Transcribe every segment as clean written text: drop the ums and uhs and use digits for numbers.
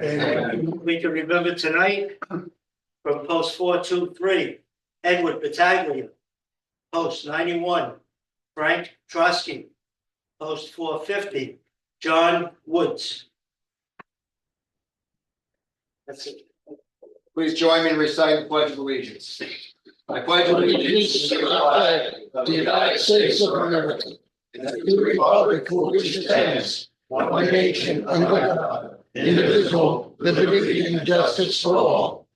And we can remember tonight from post 423, Edward Battaglia. Post 91, Frank Trotsky. Post 450, John Woods. That's it. Please join me in reciting the Pledge of Allegiance. I pledge allegiance to the flag of the United States of America and to the republic for which it stands, one nation under God, indivisible, liberty and justice for all.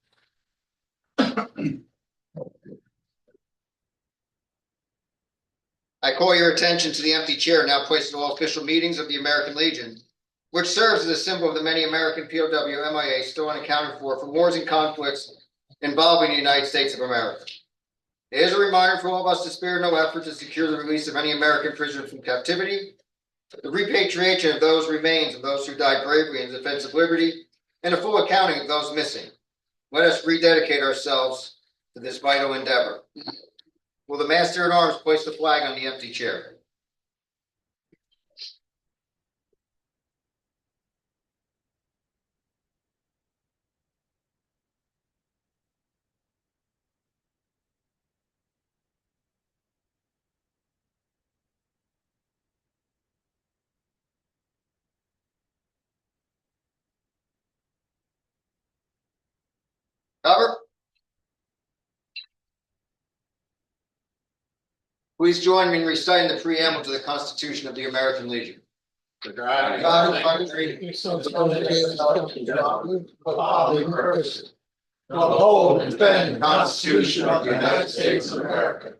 I call your attention to the empty chair now placed in all official meetings of the American Legion, which serves as a symbol of the many American POW MIA still unaccounted for wars and conflicts involving the United States of America. It is a reminder for all of us to spare no effort to secure the release of any American prisoners from captivity, the repatriation of those remains of those who died bravely in defense of liberty, and a full accounting of those missing. Let us rededicate ourselves to this vital endeavor. Will the Master at Arms place the flag on the empty chair? Cover. Please join me in reciting the preamble to the Constitution of the American Legion. God of the country, so uphold and defend the Constitution of the United States of America,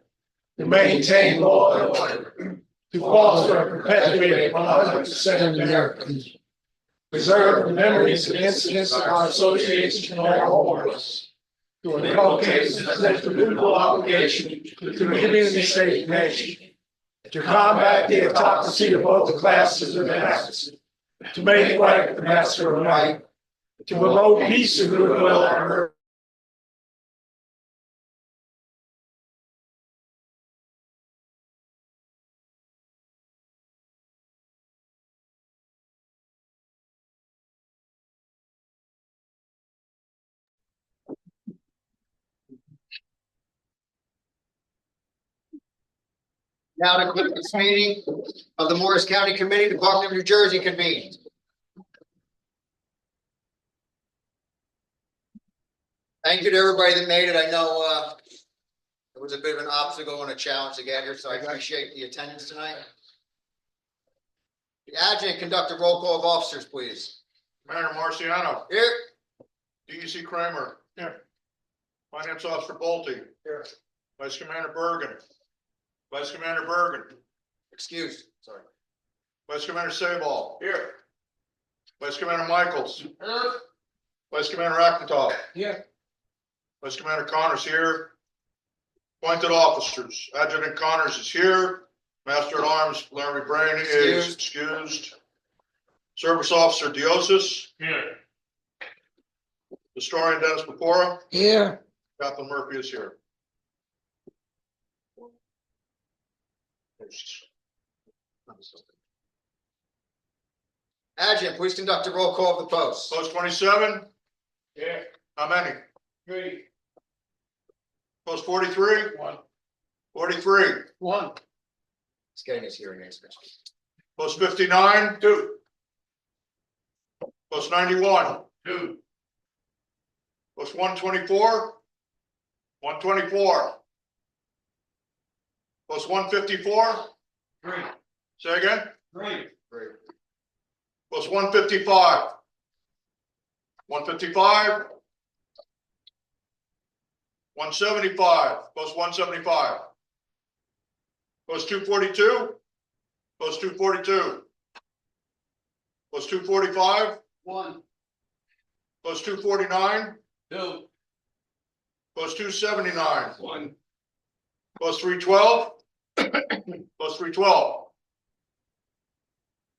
to maintain law and order, to foster and perpetuate 100% Americans, preserve the memories and incidents of our association and our wars, to inculcate the mutual obligation to the community, state, and nation, to combat the autocracy of both the classes of the masters, to make right the master of right, to promote peace and goodwill on earth. Now to conclude this meeting of the Morris County Committee, Department of New Jersey convened. Thank you to everybody that made it. I know it was a bit of an obstacle and a challenge to get here, so I appreciate the attendance tonight. The adjutant conduct a roll call of officers, please. Commander Marciano. Here. DEC Kramer. Here. Finance Officer Bolte. Here. Vice Commander Bergen. Vice Commander Bergen. Excused. Sorry. Vice Commander Sabal. Here. Vice Commander Michaels. Here. Vice Commander Akhmetov. Here. Vice Commander Connors here. Appointed officers. Adjutant Connors is here. Master at Arms Larry Brain is excused. Service Officer Diosis. Here. Historian Dennis Pecora. Here. Captain Murphy is here. Adjutant, please conduct a roll call of the post. Post 27. Yeah. How many? 3. Post 43. 1. 43. 1. He's getting his hearing aids. Post 59. 2. Post 91. 2. Post 124. 124. Post 154. 3. Say again. 3. Post 155. 155. 175. Post 175. Post 242. Post 242. Post 245. 1. Post 249. 2. Post 279. 1. Post 312. Post 312.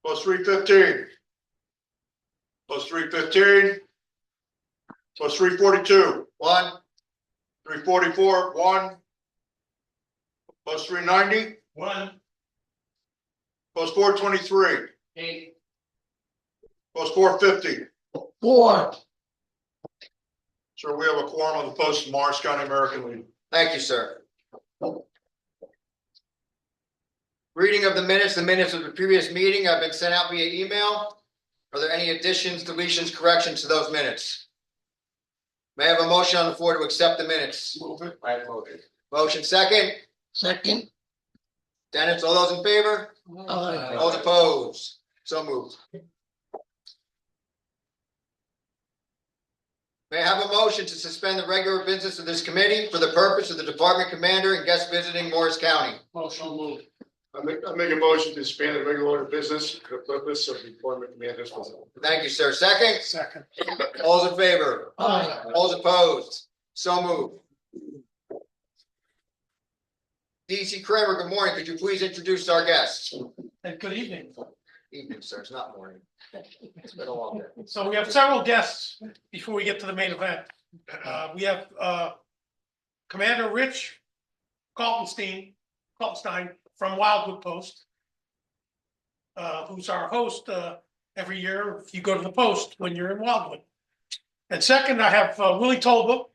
Post 315. Post 315. Post 342. 1. 344. 1. Post 390. 1. Post 423. 8. Post 450. 4. Sir, we have a quorum on the post of Morris County American Legion. Thank you, sir. Reading of the minutes of the previous meeting have been sent out via email. Are there any additions, deletions, corrections to those minutes? May I have a motion on the floor to accept the minutes? Move it. I have motion. Motion second. Second. Dennis, all those in favor? Aye. All opposed? So moved. May I have a motion to suspend the regular business of this committee for the purpose of the department commander and guests visiting Morris County? Motion moved. I make a motion to suspend the regular order of business for the purpose of the employment commander's visit. Thank you, sir. Second. Second. All those in favor? Aye. All opposed? So moved. DC Kramer, good morning. Could you please introduce our guests? And good evening. Evening, sir. It's not morning. It's been a long day. So we have several guests before we get to the main event. We have Commander Rich Kaltenstein from Wildwood Post, who's our host every year if you go to the post when you're in Wildwood. And second, I have Willie Tolba,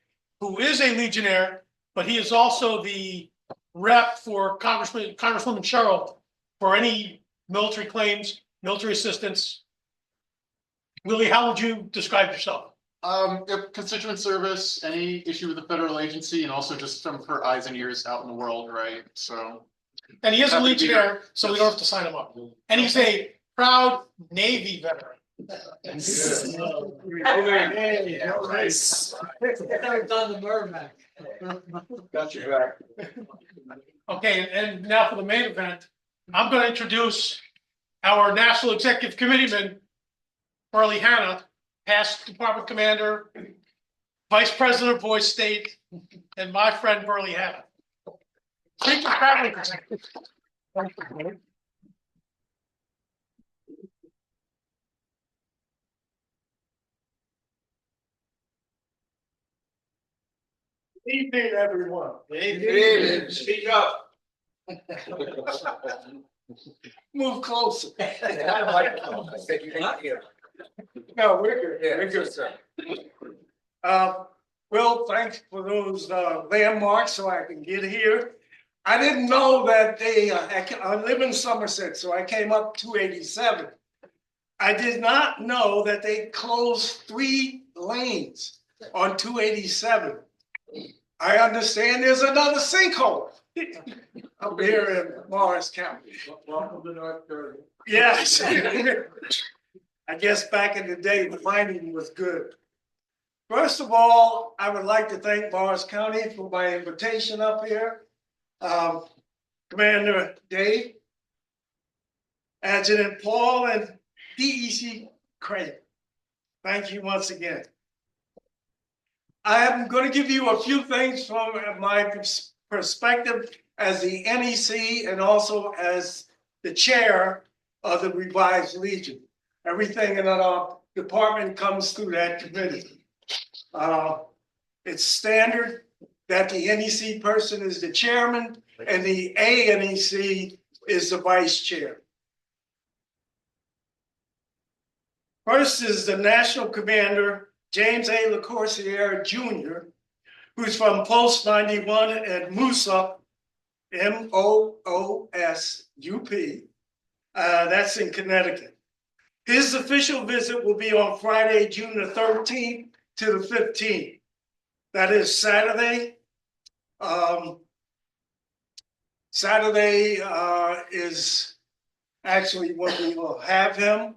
who is a Legionnaire, but he is also the rep for Congresswoman Sherrill for any military claims, military assistance. Willie, how would you describe yourself? Constituent service, any issue with the federal agency, and also just from her eyes and ears out in the world, right? So. And he is a Happy to be Legionnaire, here. so we don't have to sign him up. And he's a proud Navy veteran. Got your back. Okay, and now for the main event, I'm going to introduce our National Executive Committeeman, Burley Hanna, past department commander, vice president of Boys State, and my friend Burley Hanna. Thank you for having us. Good evening, everyone. Good evening. Speak up. Move closer. No, we're good. Yeah, We're good. sir. Will, thanks for those landmarks so I can get here. I didn't know that I live in Somerset, so I came up 287. I did not know that they closed 3 lanes on 287. I understand there's another sinkhole up here in Morris County. Welcome to North Carolina. Yes. I guess back in the day, the mining was good. First of all, I would like to thank Morris County for my invitation up here. Commander Dave, Adjutant Paul, and DEC Craig. Thank you once again. I am going to give you a few things from my perspective as the NEC and also as the chair of the Revised Legion. Everything in our department comes through that committee. It's standard that the NEC person is the chairman and the ANEC is the vice chair. First is the National Commander, James A. LaCourciere Jr., who's from Post 91 at Moosup, M-O-O-S-U-P. That's in Connecticut. His official visit will be on Friday, June the 13th to the 15th. That is Saturday. Saturday is actually when we will have him.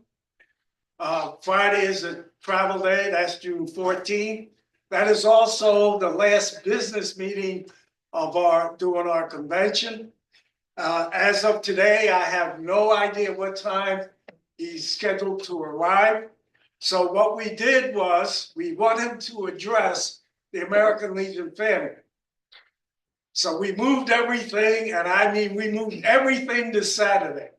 Friday is a travel day, that's June 14th. That is also the last business meeting of during our convention. As of today, I have no idea what time he's scheduled to arrive. So what we did was we want him to address the American Legion family. So we moved everything, and I mean, we moved everything to Saturday.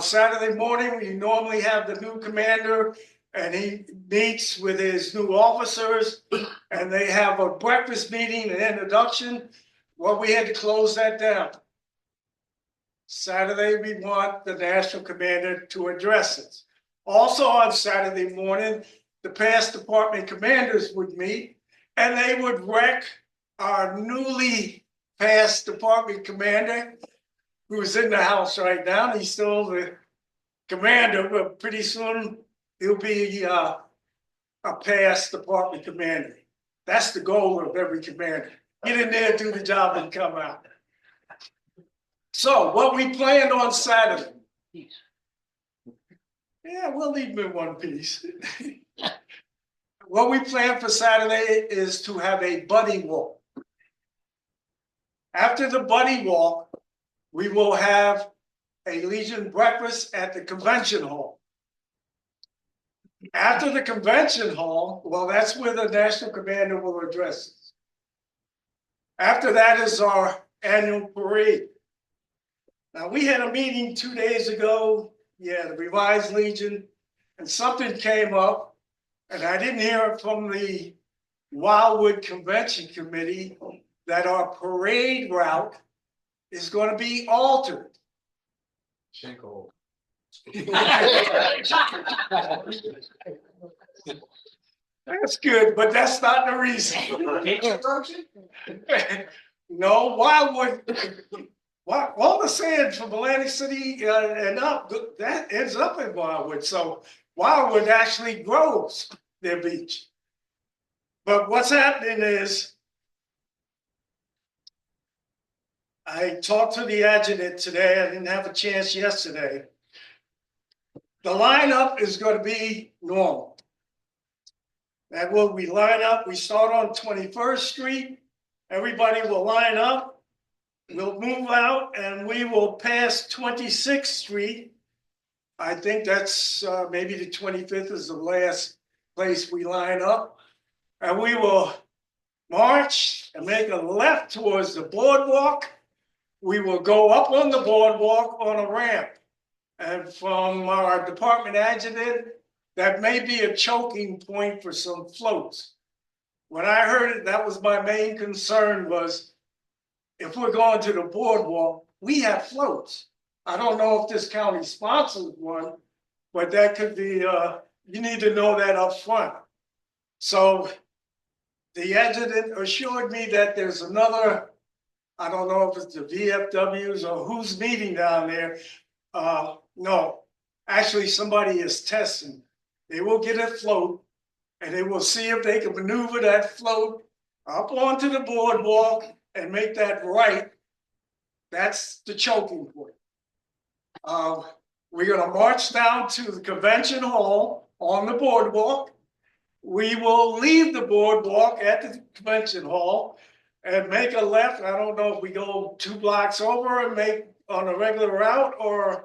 Saturday morning, we normally have the new commander and he meets with his new officers and they have a breakfast meeting and introduction. Well, we had to close that down. Saturday, we want the national commander to address it. Also on Saturday morning, the past department commanders would meet, and they would rec our newly passed department commander, who's in the house right now. He's still the commander, but pretty soon he'll be a past department commander. That's the goal of every commander. Get in there, do the job, and come out. So what we planned on Saturday. Yeah, we'll leave them in one piece. What we plan for Saturday is to have a buddy walk. After the buddy walk, we will have a Legion breakfast at the convention hall. After the convention hall, well, that's where the national commander will address us. After that is our annual parade. Now, we had a meeting 2 days ago, the revised Legion, and something came up, and I didn't hear it from the Wildwood Convention Committee that our parade route is going to be altered. That's good, but that's not the reason. No, Wildwood, all the sand from Atlantic City and up, that ends up in Wildwood. So Wildwood actually grows their beach. But what's happening is, I talked to the adjutant today. I didn't have a chance yesterday. The lineup is going to be normal. That will we line up. We start on 21st Street. Everybody will line up. We'll move out and we will pass 26th Street. I think that's maybe the 25th is the last place we line up. And we will march and make a left towards the boardwalk. We will go up on the boardwalk on a ramp. And from our department adjutant, that may be a choking point for some floats. When I heard it, that was my main concern was, if we're going to the boardwalk, we have floats. I don't know if this county sponsors one, but that could be, you need to know that up front. So the adjutant assured me that there's another, I don't know if it's the VFWs or who's meeting down there. No, actually somebody is testing. They will get a float and they will see if they can maneuver that float up onto the boardwalk and make that right. That's the choking point. We're gonna march down to the convention hall on the boardwalk. We will leave the boardwalk at the convention hall and make a left. I don't know if we go 2 blocks over and make on a regular route or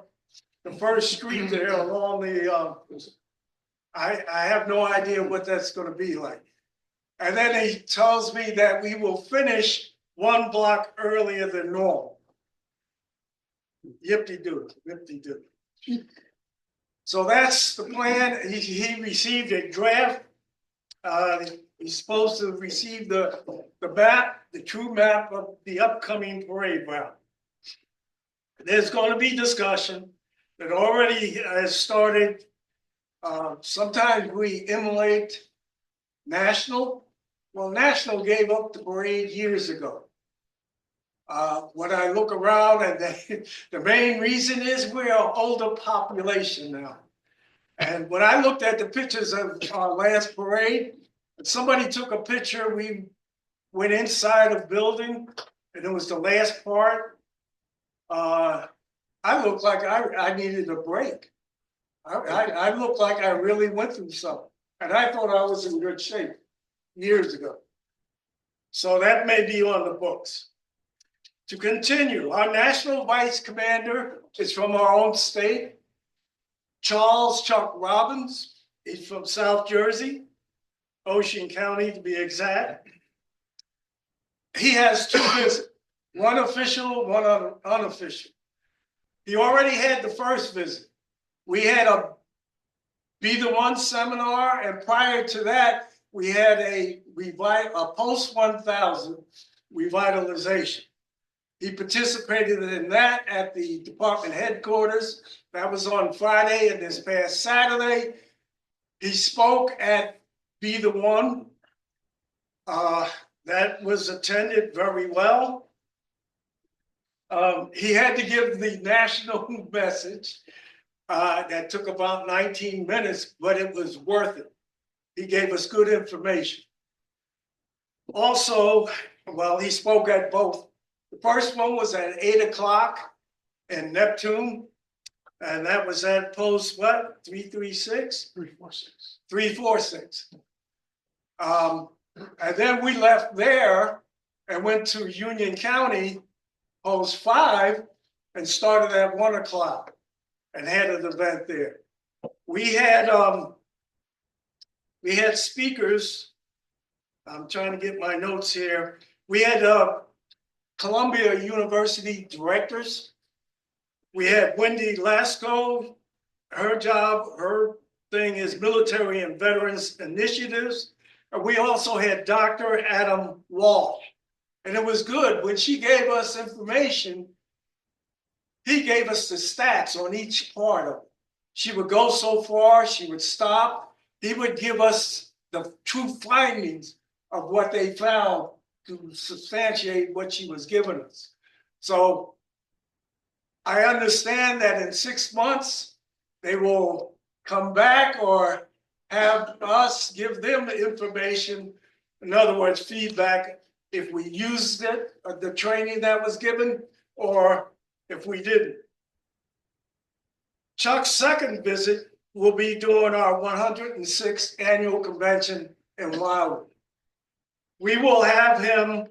the first street there along the, I have no idea what that's gonna be like. And then he tells me that we will finish 1 block earlier than normal. Yip-de-doo, yip-de-doo. So that's the plan. He received a draft. He's supposed to receive the map, the true map of the upcoming parade route. There's going to be discussion that already has started. Sometimes we emulate National. Well, National gave up the parade years ago. When I look around, and the main reason is we're an older population now. And when I looked at the pictures of our last parade, somebody took a picture, we went inside a building, and it was the last part. I looked like I needed a break. I looked like I really went through something. And I thought I was in good shape years ago. So that may be on the books. To continue, our national vice commander is from our own state, Charles Chuck Robbins. He's from South Jersey, Ocean County to be exact. He has 2 visits, one official, one unofficial. He already had the first visit. We had a Be the One seminar, and prior to that, we had a post-1000 revitalization. He participated in that at the department headquarters. That was on Friday, and this past Saturday, He spoke at Be the One. That was attended very well. He had to give the national message. That took about 19 minutes, but it was worth it. He gave us good information. Also, well, he spoke at both. The first one was at 8 o'clock in Neptune, and that was at post what, 336? 346. 346. And then we left there and went to Union County, post 5, and started at 1 o'clock and had an event there. We had speakers. I'm trying to get my notes here. We had Columbia University directors. We had Wendy Lasco. Her thing is military and veterans initiatives. And we also had Dr. Adam Walsh. And it was good. When she gave us information, he gave us the stats on each part of it. She would go so far, she would stop. He would give us the true findings of what they found to substantiate what she was giving us. So I understand that in 6 months, they will come back or have us give them the information. In other words, feedback, if we used it, the training that was given, or if we didn't. Chuck's second visit will be during our 106th annual convention in Wildwood. We will have him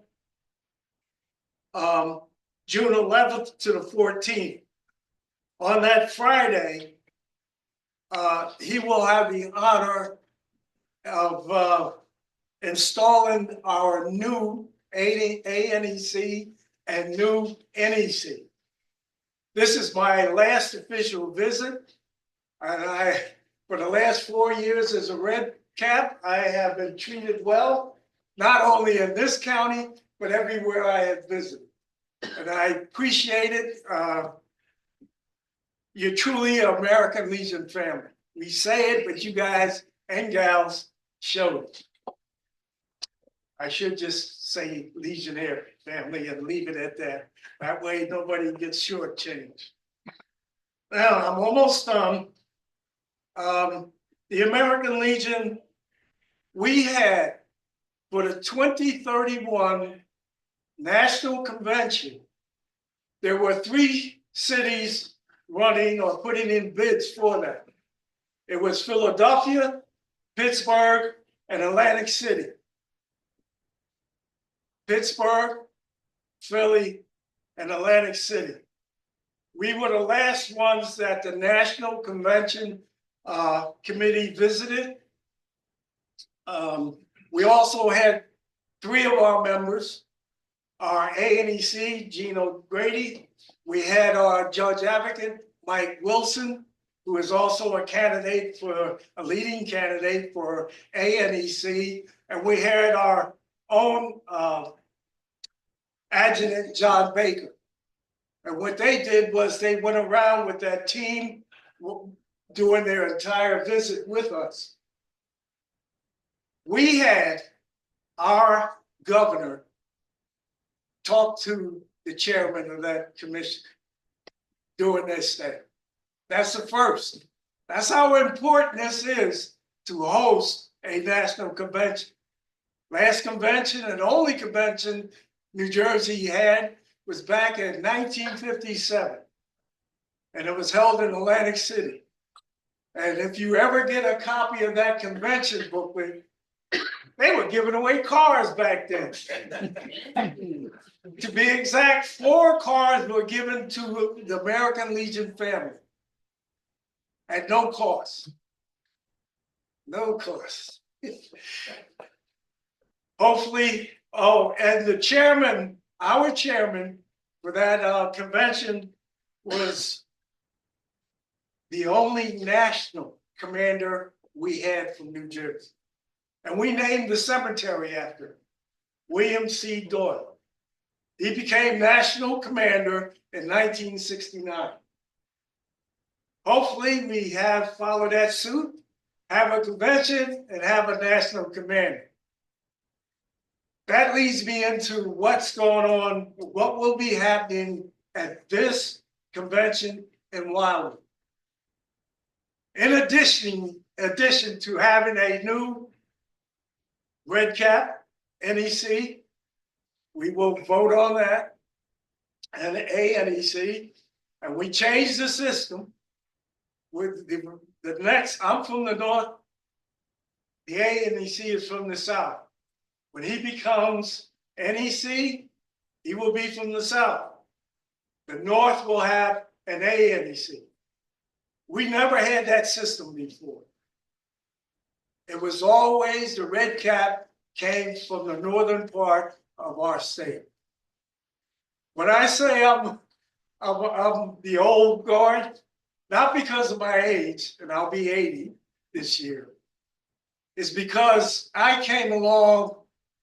June 11th to the 14th. On that Friday, he will have the honor of installing our new ANEC and new NEC. This is my last official visit, and for the last 4 years as a red cap, I have been treated well, not only in this county, but everywhere I have visited. And I appreciate it. You're truly an American Legion family. We say it, but you guys and gals show it. I should just say Legionnaire family and leave it at that. That way nobody gets shortchanged. Now, I'm almost done. The American Legion, we had for the 2031 National Convention, there were 3 cities running or putting in bids for that. It was Philadelphia, Pittsburgh, and Atlantic City. Pittsburgh, Philly, and Atlantic City. We were the last ones that the National Convention Committee visited. We also had 3 of our members, our ANEC, Gino Grady. We had our judge advocate, Mike Wilson, who is also a leading candidate for ANEC. And we had our own adjutant, John Baker. And what they did was they went around with that team doing their entire visit with us. We had our governor talk to the chairman of that commission during their stay. That's the first. That's how important this is to host a national convention. Last convention and only convention New Jersey had was back in 1957. And it was held in Atlantic City. And if you ever get a copy of that convention booklet, they were giving away cars back then. To be exact, 4 cars were given to the American Legion family at no cost. No cost. Hopefully, and the chairman, our chairman for that convention was the only national commander we had from New Jersey. And we named the cemetery after him, William C. Doyle. He became national commander in 1969. Hopefully we have followed that suit, have a convention and have a national commander. That leads me into what's going on, what will be happening at this convention in Wildwood. In addition to having a new red cap NEC, we will vote on that, and a NEC, and we changed the system with the next, I'm from the north, the NEC is from the south. When he becomes NEC, he will be from the south. The north will have an NEC. We never had that system before. It was always the red cap came from the northern part of our state. When I say I'm the old guard, not because of my age, and I'll be 80 this year, it's because I came along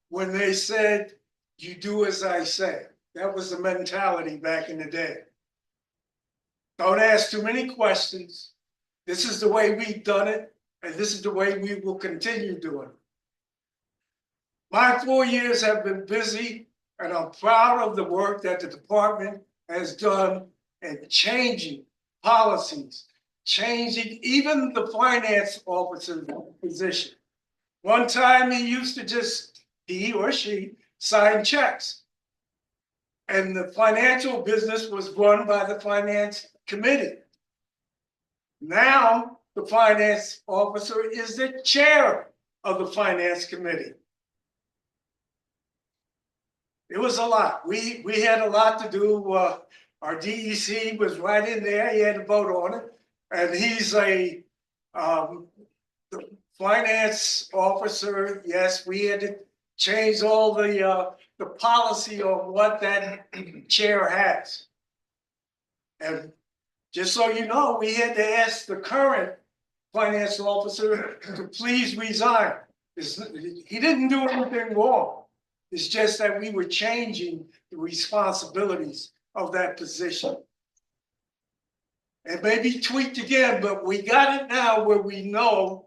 when they said, you do as I say. That was the mentality back in the day. Don't ask too many questions. This is the way we've done it, and this is the way we will continue doing it. My 4 years have been busy, and I'm proud of the work that the department has done in changing policies, changing even the finance officer's position. One time he used to just, he or she, sign checks. And the financial business was run by the finance committee. Now, the finance officer is the chair of the finance committee. It was a lot. We had a lot to do. Our DEC was right in there. He had to vote on it. And he's a the finance officer. Yes, we had to change all the policy on what that chair has. And just so you know, we had to ask the current finance officer to please resign. He didn't do anything wrong. It's just that we were changing the responsibilities of that position. It may be tweaked again, but we got it now where we know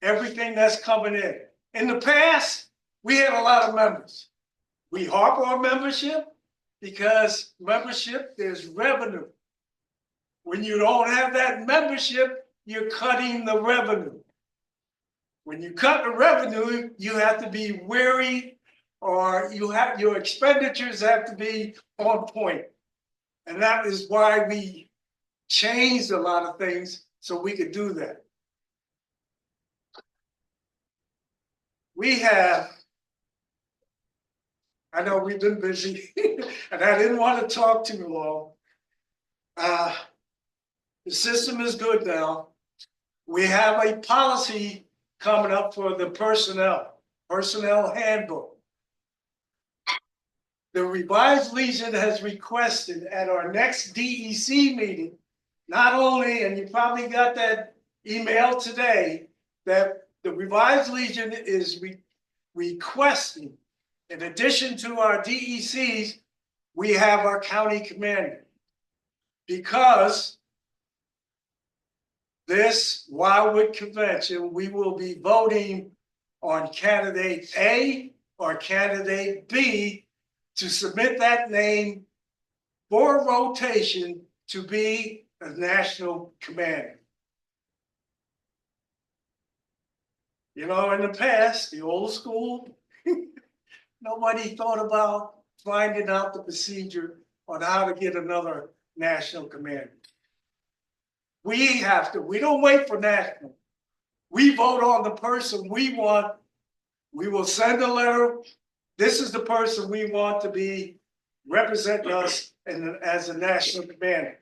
everything that's coming in. In the past, we had a lot of members. We harp on membership because membership, there's revenue. When you don't have that membership, you're cutting the revenue. When you cut the revenue, you have to be wary, or your expenditures have to be on point. And that is why we changed a lot of things so we could do that. We have, I know we've been busy, and I didn't want to talk too long. The system is good now. We have a policy coming up for the personnel handbook. The Revised Legion has requested at our next DEC meeting, not only, and you probably got that email today, that the Revised Legion is requesting, in addition to our DECs, we have our county commander. Because this Wildwood Convention, we will be voting on candidate A or candidate B to submit that name for rotation to be a national commander. You know, in the past, the old school, nobody thought about finding out the procedure on how to get another national commander. We don't wait for national. We vote on the person we want. We will send a letter. This is the person we want to be representing us as a national commander.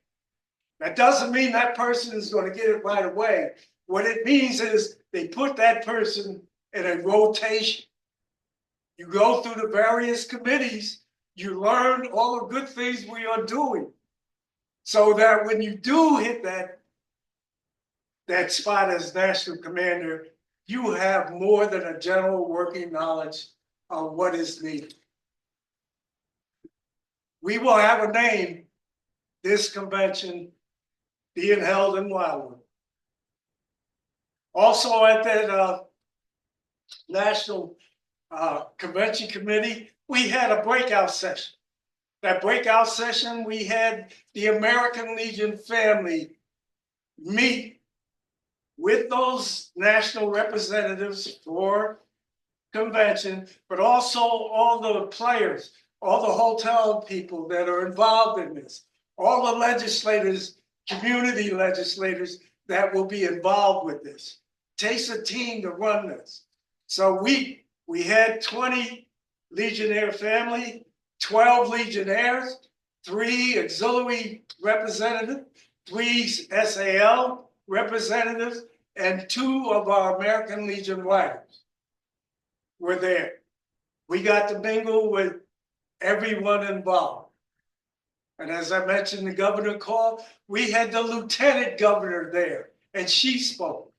That doesn't mean that person is going to get it right away. What it means is they put that person in a rotation. You go through the various committees, you learn all the good things we are doing, so that when you do hit that spot as national commander, you have more than a general working knowledge of what is needed. We will have a name this convention being held in Wildwood. Also at that National Convention Committee, we had a breakout session. That breakout session, we had the American Legion family meet with those national representatives for convention, but also all the players, all the hotel people that are involved in this, all the legislators, community legislators that will be involved with this. Takes a team to run this. So we had 20 Legionnaire family, 12 Legionnaires, 3 auxiliary representatives, 3 SAL representatives, and 2 of our American Legion wives were there. We got to mingle with everyone involved. And as I mentioned, the governor called, we had the lieutenant governor there, and she spoke.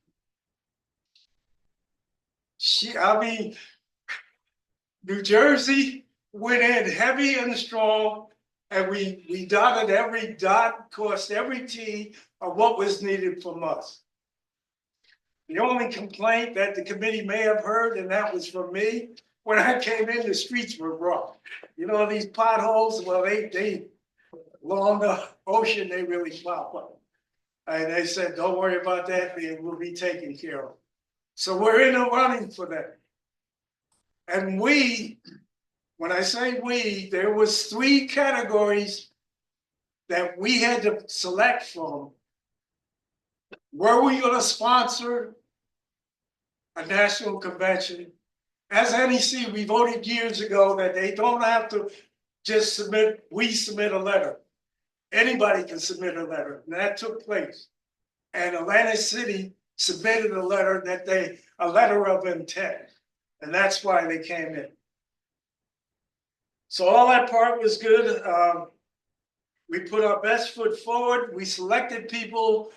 New Jersey went in heavy and strong, and we dotted every dot, crossed every T of what was needed from us. The only complaint that the committee may have heard, and that was from me, when I came in, the streets were rough. You know, these potholes, well, they along the ocean, they really pop up. And they said, don't worry about that, it will be taken care of. So we're in the running for that. And when I say we, there was 3 categories that we had to select from. Were we going to sponsor a national convention? As NEC, we voted years ago that they don't have to just submit a letter. Anybody can submit a letter, and that took place. And Atlantic City submitted a letter a letter of intent, and that's why they came in. So all that part was good. We put our best foot forward. We selected people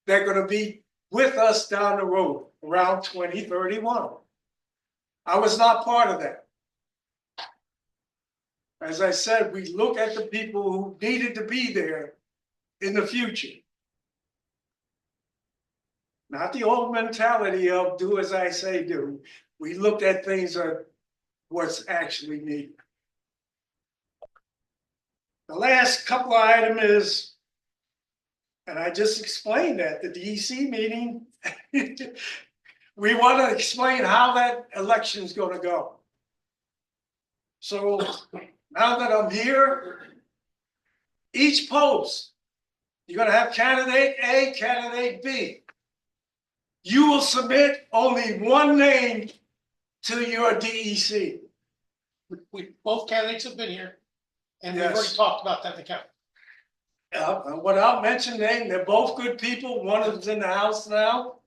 that are going to be with us down the road around 2031. I was not part of that. As I said, we look at the people who needed to be there in the future. Not the old mentality of do as I say do. We looked at things of what's actually needed. The last couple of items is, and I just explained that, the DEC meeting, we want to explain how that election is going to go. So now that I'm here, each post, you're going to have candidate A, candidate B. You will submit only one name to your DEC. Both candidates have been here, and we've Yes. already talked about that in the county. Without mentioning name, they're both good people. One of them's in the house now.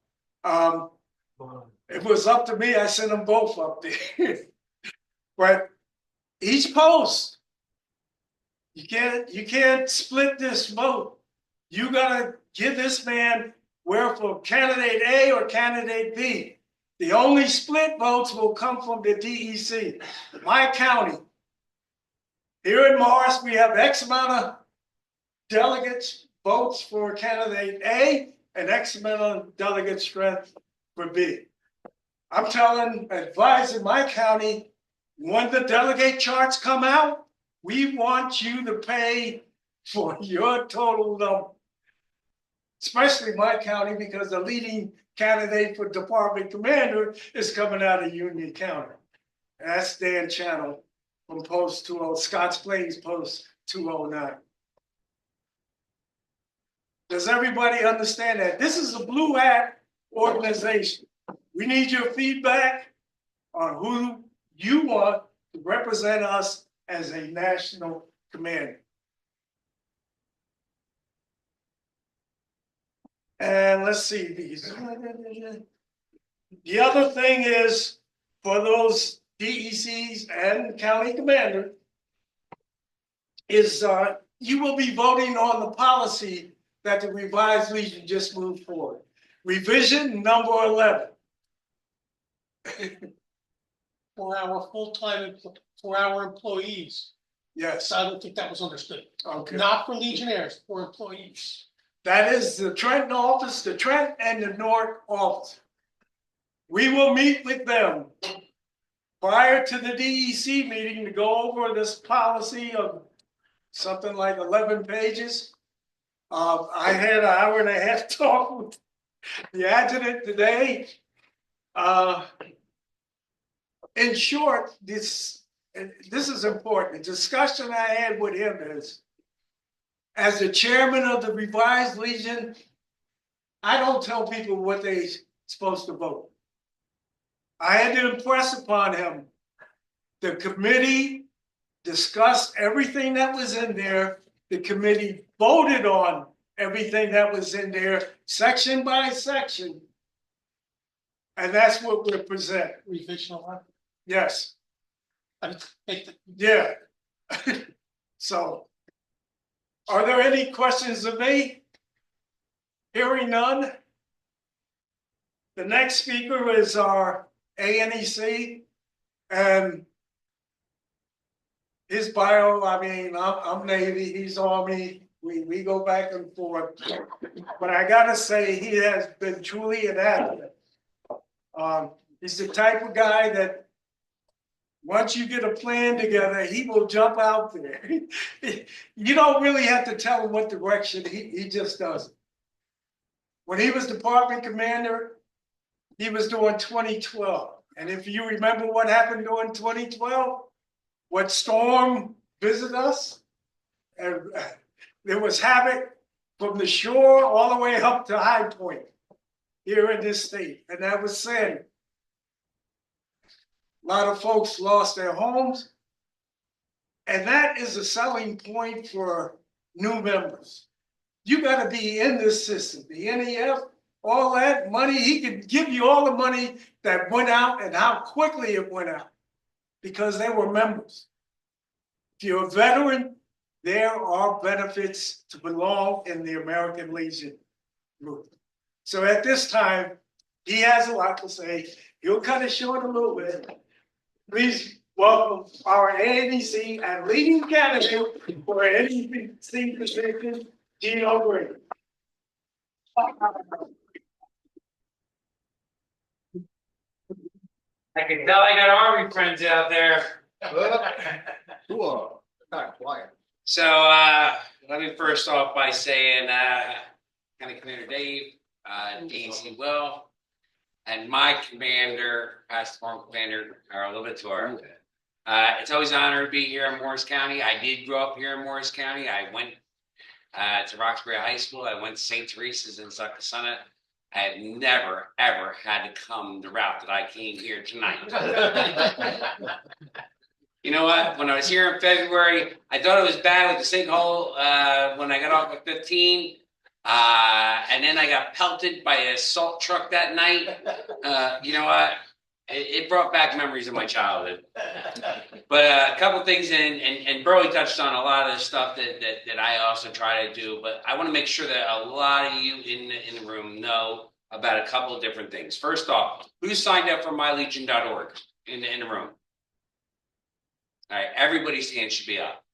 It was up to me, I sent them both up there. But each post, you can't split this vote. You gotta give this man where for candidate A or candidate B. The only split votes will come from the DEC, my county. Here in Morris, we have X amount of delegates votes for candidate A and X amount of delegate strength for B. I'm advising my county, when the delegate charts come out, we want you to pay for your total number. Especially my county, because the leading candidate for department commander is coming out of Union County. And that's Dan Channel from Post 20, Scotts Plains Post 209. Does everybody understand that? This is a blue hat organization. We need your feedback on who you want to represent us as a national commander. And let's see these. The other thing is for those DECs and county commander is you will be voting on the policy that the revised Legion just moved forward. Revision number 11. For our full-time, for our employees. Yes, So I don't think that was understood. okay. Not for Legionnaires, for employees. That is the Trenton office, the Trent and the Newark office. We will meet with them prior to the DEC meeting to go over this policy of something like 11 pages. I had an hour and a half talk with the adjutant today. In short, this is important. The discussion I had with him is, as the chairman of the Revised Legion, I don't tell people what they're supposed to vote. I had to impress upon him, the committee discussed everything that was in there. The committee voted on everything that was in there, section by section. And that's what we'll present. Revisional one. Yes, I think that- yeah. So, are there any questions of me? Hearing none. The next speaker is our ANEC, and his bio, I mean, I'm Navy, he's Army, we go back and forth. But I gotta say, he has been truly an advocate. He's the type of guy that once you get a plan together, he will jump out there. You don't really have to tell him what direction, he just does it. When he was department commander, he was doing 2012. And if you remember what happened during 2012, what storm visited us, and there was havoc from the shore all the way up to High Point here in this state, and that was sad. A lot of folks lost their homes, and that is a selling point for new members. You got to be in this system, the NEF, all that money. He could give you all the money that went out and how quickly it went out because they were members. If you're a veteran, there are benefits to belong in the American Legion group. So at this time, he has a lot to say. He'll cut it short a little bit. Please welcome our ANEC and leading candidate for NEC position, Gino Green. I can tell I got Army friends out there. Cool. Not quiet. So let me first off by saying County Commander Dave, DEC Will, and my commander, past former commander, Harold Libator. It's always an honor to be here in Morris County. I did grow up here in Morris County. I went to Roxbury High School. I went to St. Teresa's in Succothsona. I have never, ever had to come the route that I came here tonight. You know what? When I was here in February, I thought it was bad with the sinkhole when I got off at 15. And then I got pelted by a salt truck that night. You know what? It brought back memories of my childhood. But a couple things, and Burley touched on a lot of the stuff that I also try to do. But I want to make sure that a lot of you in the room know about a couple of different things. First off, who signed up for mylegion.org in the room? All right, everybody's hand should be up.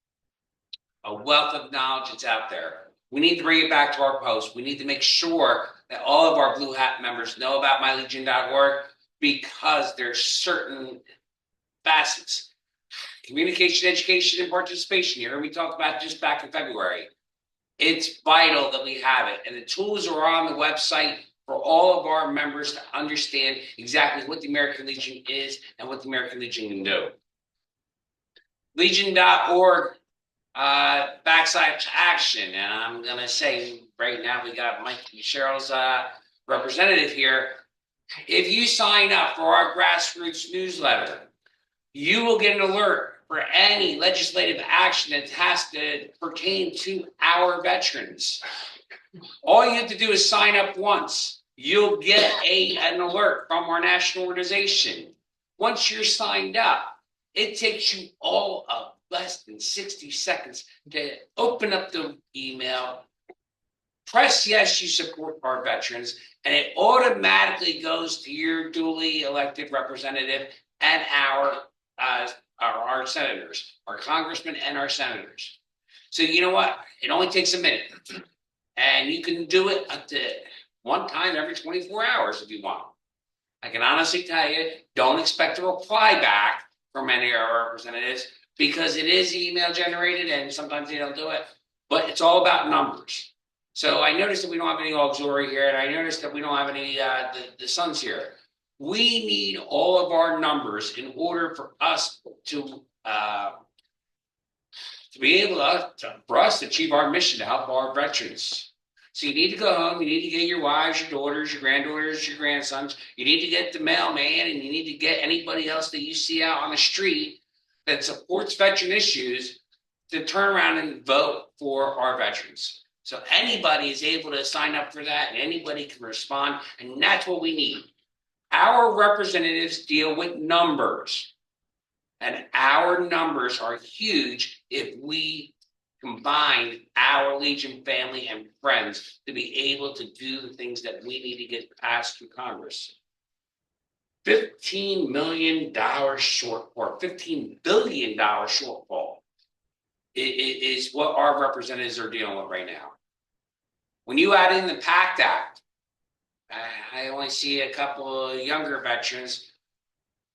A wealth of knowledge that's out there. We need to bring it back to our post. We need to make sure that all of our Blue Hat members know about mylegion.org because there's certain facets. Communication, education, and participation. You heard me talk about just back in February. It's vital that we have it. And the tools are on the website for all of our members to understand exactly what the American Legion is and what the American Legion can do. Legion.org /action. And I'm going to say right now we got Mike Cheryl's representative here. If you sign up for our grassroots newsletter, you will get an alert for any legislative action that has to pertain to our veterans. All you have to do is sign up once. You'll get an alert from our national organization. Once you're signed up, it takes you all of less than 60 seconds to open up the email, press yes, you support our veterans, and it automatically goes to your duly elected representative and our senators, our congressmen and our senators. So you know what? It only takes a minute. And you can do it up to one time every 24 hours if you want. I can honestly tell you, don't expect a reply back from any of our representatives because it is email generated and sometimes they don't do it, but it's all about numbers. So I noticed that we don't have any auxiliary here, and I noticed that we don't have any, the sons here. We need all of our numbers in order for us to be able for us to achieve our mission to help our veterans. So you need to go home, you need to get your wives, your daughters, your granddaughters, your grandsons, you need to get the mailman, and you need to get anybody else that you see out on the street that supports veteran issues to turn around and vote for our veterans. So anybody is able to sign up for that, and anybody can respond, and that's what we need. Our representatives deal with numbers. And our numbers are huge if we combine our Legion family and friends to be able to do the things that we need to get passed through Congress. $15 million short, or $15 billion shortfall is what our representatives are dealing with right now. When you add in the PACT Act, I only see a couple of younger veterans.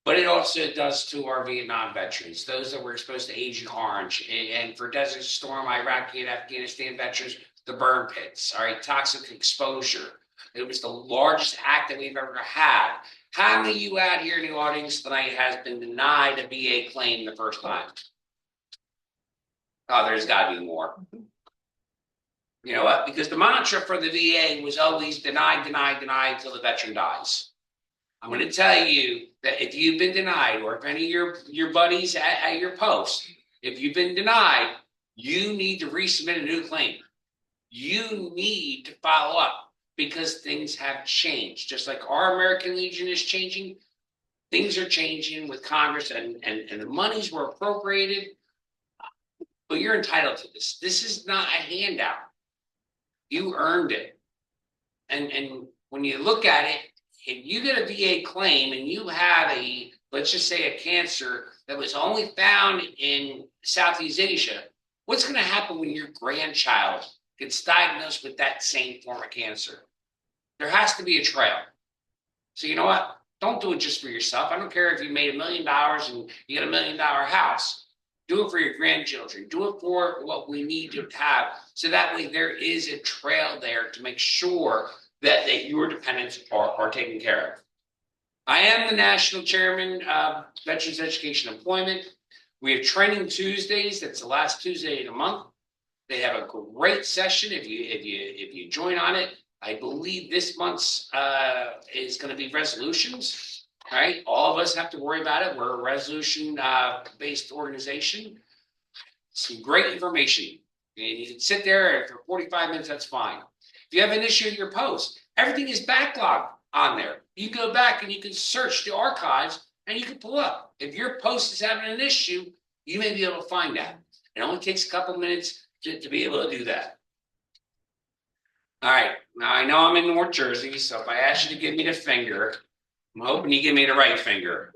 But it also does to our Vietnam veterans, those that were exposed to Agent Orange, and for Desert Storm, Iraqi and Afghanistan veterans, the burn pits, all right, toxic exposure. It was the largest act that we've ever had. How many of you out here in the audience tonight has been denied a VA claim the first time? Oh, there's got to be more. You know what? Because the mantra for the VA was always denied, denied, denied until the veteran dies. I'm going to tell you that if you've been denied, or if any of your buddies at your post, if you've been denied, you need to resubmit a new claim. You need to follow up because things have changed. Just like our American Legion is changing, things are changing with Congress, and the monies were appropriated, but you're entitled to this. This is not a handout. You earned it. And when you look at it, if you get a VA claim and you have let's just say a cancer that was only found in Southeast Asia, what's going to happen when your grandchild gets diagnosed with that same form of cancer? There has to be a trail. So you know what? Don't do it just for yourself. I don't care if you made $1 million and you got $1 million house. Do it for your grandchildren. Do it for what we need to have. So that way there is a trail there to make sure that your dependents are taken care of. I am the national chairman of Veterans Education Employment. We have training Tuesdays. That's the last Tuesday of the month. They have a great session if you join on it. I believe this month's is going to be resolutions. All right, all of us have to worry about it. We're a resolution based organization. Some great information. And you can sit there for 45 minutes. That's fine. If you have an issue in your post, everything is backlogged on there. You go back and you can search the archives and you can pull up. If your post is having an issue, you may be able to find that. It only takes a couple minutes to be able to do that. All right, now I know I'm in North Jersey, so if I ask you to give me the finger, I'm hoping you give me the right finger.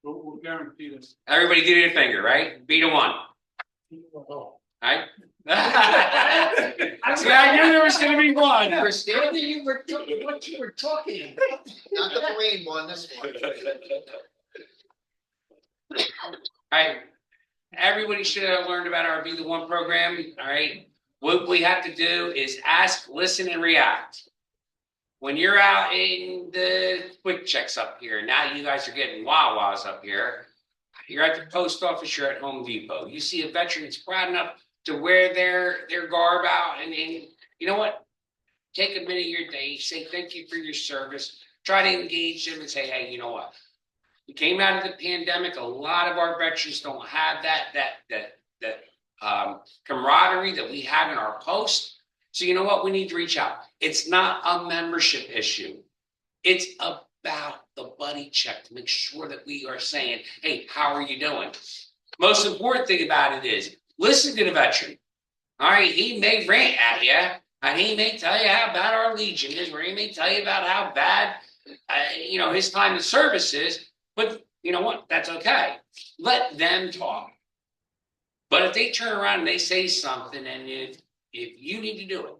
We'll guarantee this. Everybody give me the finger, right? Be the one. All right? See, I knew there was going to be one. Understand what you were talking about. Not the Marine one, this one. All right. Everybody should have learned about our Be the One program. All right. What we have to do is ask, listen, and react. When you're out in the quick checks up here, now you guys are getting Wawas up here. You're at the post office, you're at Home Depot. You see a veteran that's proud enough to wear their garb out, and you know what? Take a minute of your day, say thank you for your service, try to engage them and say, hey, you know what? We came out of the pandemic. A lot of our veterans don't have that camaraderie that we have in our post. So you know what? We need to reach out. It's not a membership issue. It's about the buddy check to make sure that we are saying, hey, how are you doing? Most important thing about it is listen to the veteran. All right, he may rant at you, and he may tell you how bad our Legion is, or he may tell you about how bad, his time in service is. But you know what? That's okay. Let them talk. But if they turn around and they say something, and if you need to do it,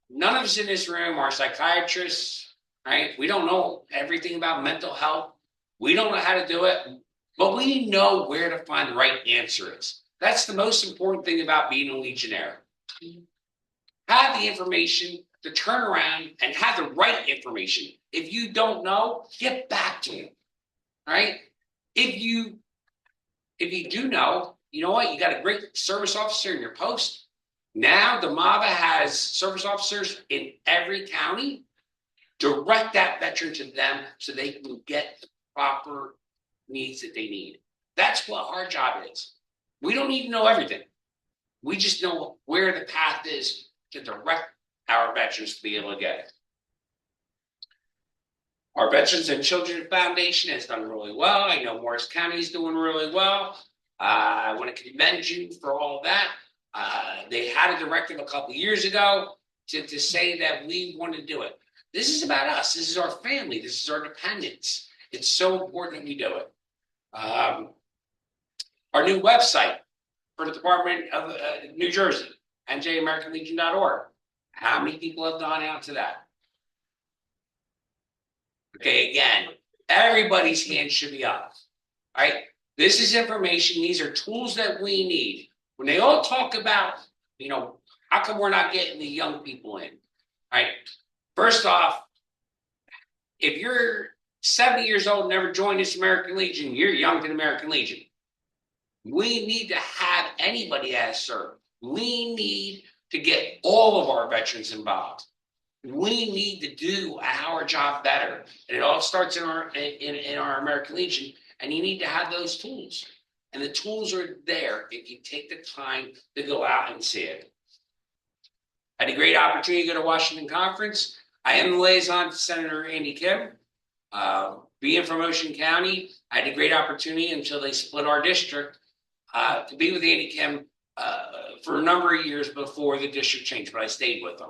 none of us in this room are psychiatrists, right? We don't know everything about mental health. We don't know how to do it, but we know where to find the right answer is. That's the most important thing about being a Legionnaire. Have the information to turn around and have the right information. If you don't know, get back to him, right? If you do know, you know what? You got a great service officer in your post. Now the MAVA has service officers in every county. Direct that veteran to them so they can get the proper needs that they need. That's what our job is. We don't need to know everything. We just know where the path is to direct our veterans to be able to get it. Our Veterans and Children Foundation has done really well. I know Morris County is doing really well. I want to commend you for all of that. They had a directive a couple of years ago to say that we want to do it. This is about us. This is our family. This is our dependents. It's so important that we do it. Our new website for the Department of New Jersey, njamericanlegion.org. How many people have gone out to that? Okay, again, everybody's hand should be up. All right, this is information. These are tools that we need. When they all talk about, how come we're not getting the young people in? All right, first off, if you're 70 years old and never joined this American Legion, you're young to the American Legion. We need to have anybody that has served. We need to get all of our veterans involved. We need to do our job better. And it all starts in our American Legion, and you need to have those tools. And the tools are there if you take the time to go out and see it. I had a great opportunity to go to Washington Conference. I am the liaison to Senator Andy Kim. Being from Ocean County, I had a great opportunity until they split our district to be with Andy Kim for a number of years before the district changed, but I stayed with him.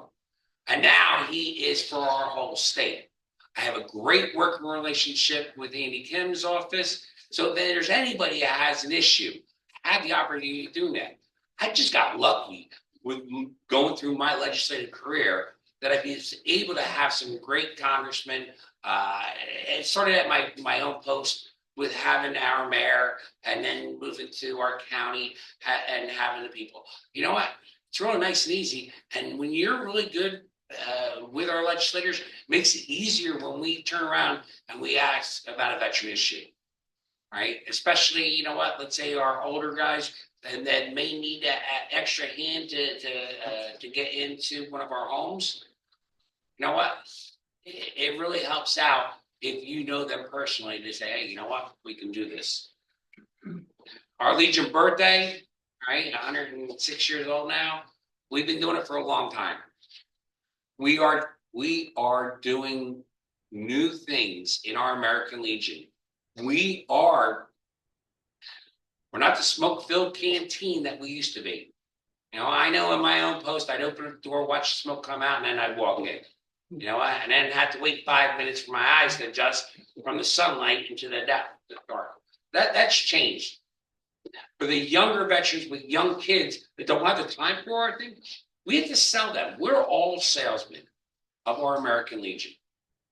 And now he is for our whole state. I have a great working relationship with Andy Kim's office. So if there's anybody that has an issue, I have the opportunity to do that. I just got lucky with going through my legislative career that I was able to have some great congressmen. It started at my own post with having our mayor and then moving to our county and having the people. You know what? It's really nice and easy. And when you're really good with our legislators, it makes it easier when we turn around and we ask about a veteran issue. Right? Especially, let's say our older guys and that may need that extra hand to get into one of our homes. You know what? It really helps out if you know them personally to say, hey, you know what? We can do this. Our Legion birthday, right? 106 years old now. We've been doing it for a long time. We are doing new things in our American Legion. We're not the smoke-filled canteen that we used to be. I know in my own post, I'd open the door, watch the smoke come out, and then I'd walk in. And then have to wait 5 minutes for my eyes to adjust from the sunlight into the dark. That's changed. For the younger veterans with young kids that don't have the time for our thing, we have to sell them. We're all salesmen of our American Legion.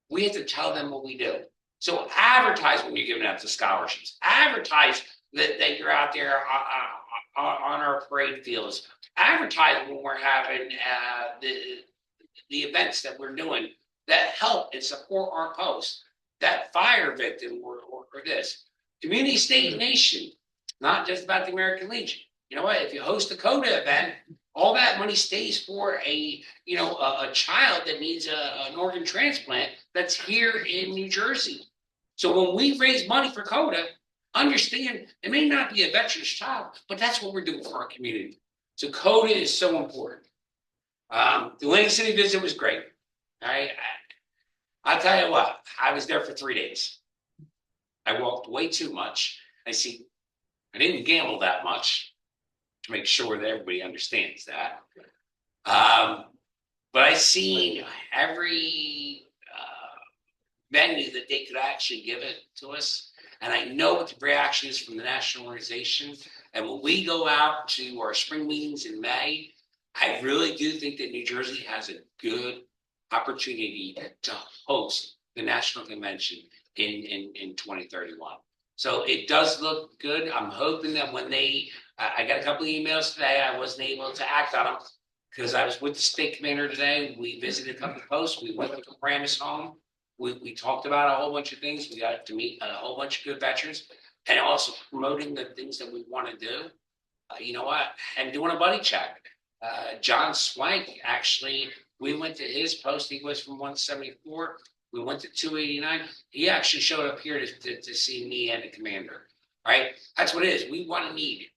We have to tell them what we do. So advertise when you're giving out the scholarships. Advertise that you're out there on our parade fields. Advertise when we're having the events that we're doing that help and support our post. That fire victim or this. Community, state, and nation. Not just about the American Legion. You know what? If you host a CODA event, all that money stays for a child that needs an organ transplant that's here in New Jersey. So when we raise money for CODA, understand it may not be a veteran's child, but that's what we're doing for our community. So CODA is so important. The Atlantic City visit was great. All right. I'll tell you what, I was there for 3 days. I walked way too much. I didn't gamble that much to make sure that everybody understands that. But I seen every venue that they could actually give it to us. And I know what the reaction is from the national organization. And when we go out to our spring meetings in May, I really do think that New Jersey has a good opportunity to host the national convention in 2031. So it does look good. I'm hoping that when I got a couple of emails today, I wasn't able to act on them because I was with the state commander today. We visited a couple of posts. We went to Paramus home. We talked about a whole bunch of things. We got to meet a whole bunch of good veterans and also promoting the things that we want to do. You know what? And doing a buddy check. John Swank, actually, we went to his post. He was from 174. We went to 289. He actually showed up here to see me and the commander. Right? That's what it is. We want to need.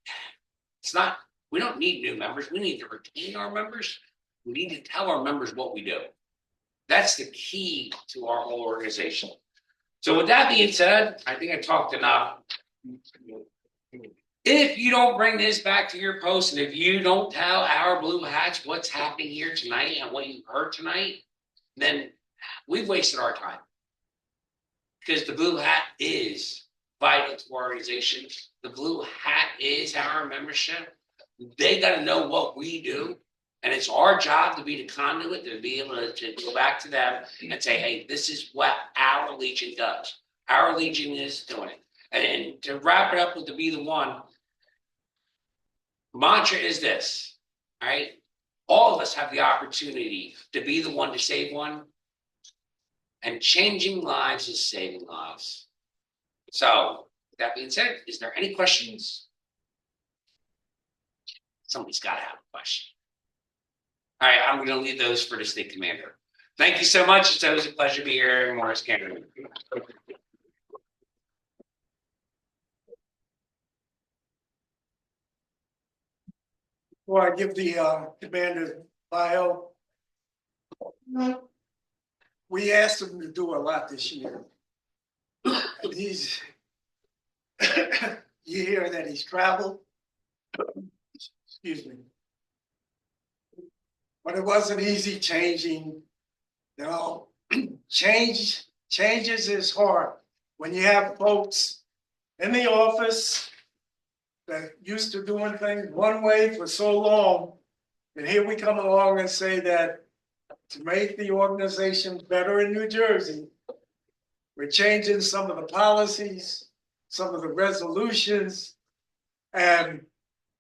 We don't need new members. We need to retain our members. We need to tell our members what we do. That's the key to our whole organization. So with that being said, I think I talked enough. If you don't bring this back to your post, and if you don't tell our blue hats what's happening here tonight and what you heard tonight, then we've wasted our time. Because the blue hat is vital to our organization. The blue hat is our membership. They got to know what we do. And it's our job to be the conduit, to be able to go back to them and say, hey, this is what our Legion does. Our Legion is doing it. And to wrap it up with the Be the One, mantra is this, all right? All of us have the opportunity to be the one to save one. And changing lives is saving lives. So, with that being said, is there any questions? Somebody's got to have a question. All right, I'm going to leave those for the state commander. Thank you so much. It's always a pleasure to be here in Morris County. Before I give the commander's bio, we asked him to do a lot this year. And he's, you hear that he's traveled. Excuse me. But it wasn't easy changing, changes is hard. When you have folks in the office that used to doing things one way for so long, and here we come along and say that to make the organization better in New Jersey, we're changing some of the policies, some of the resolutions, and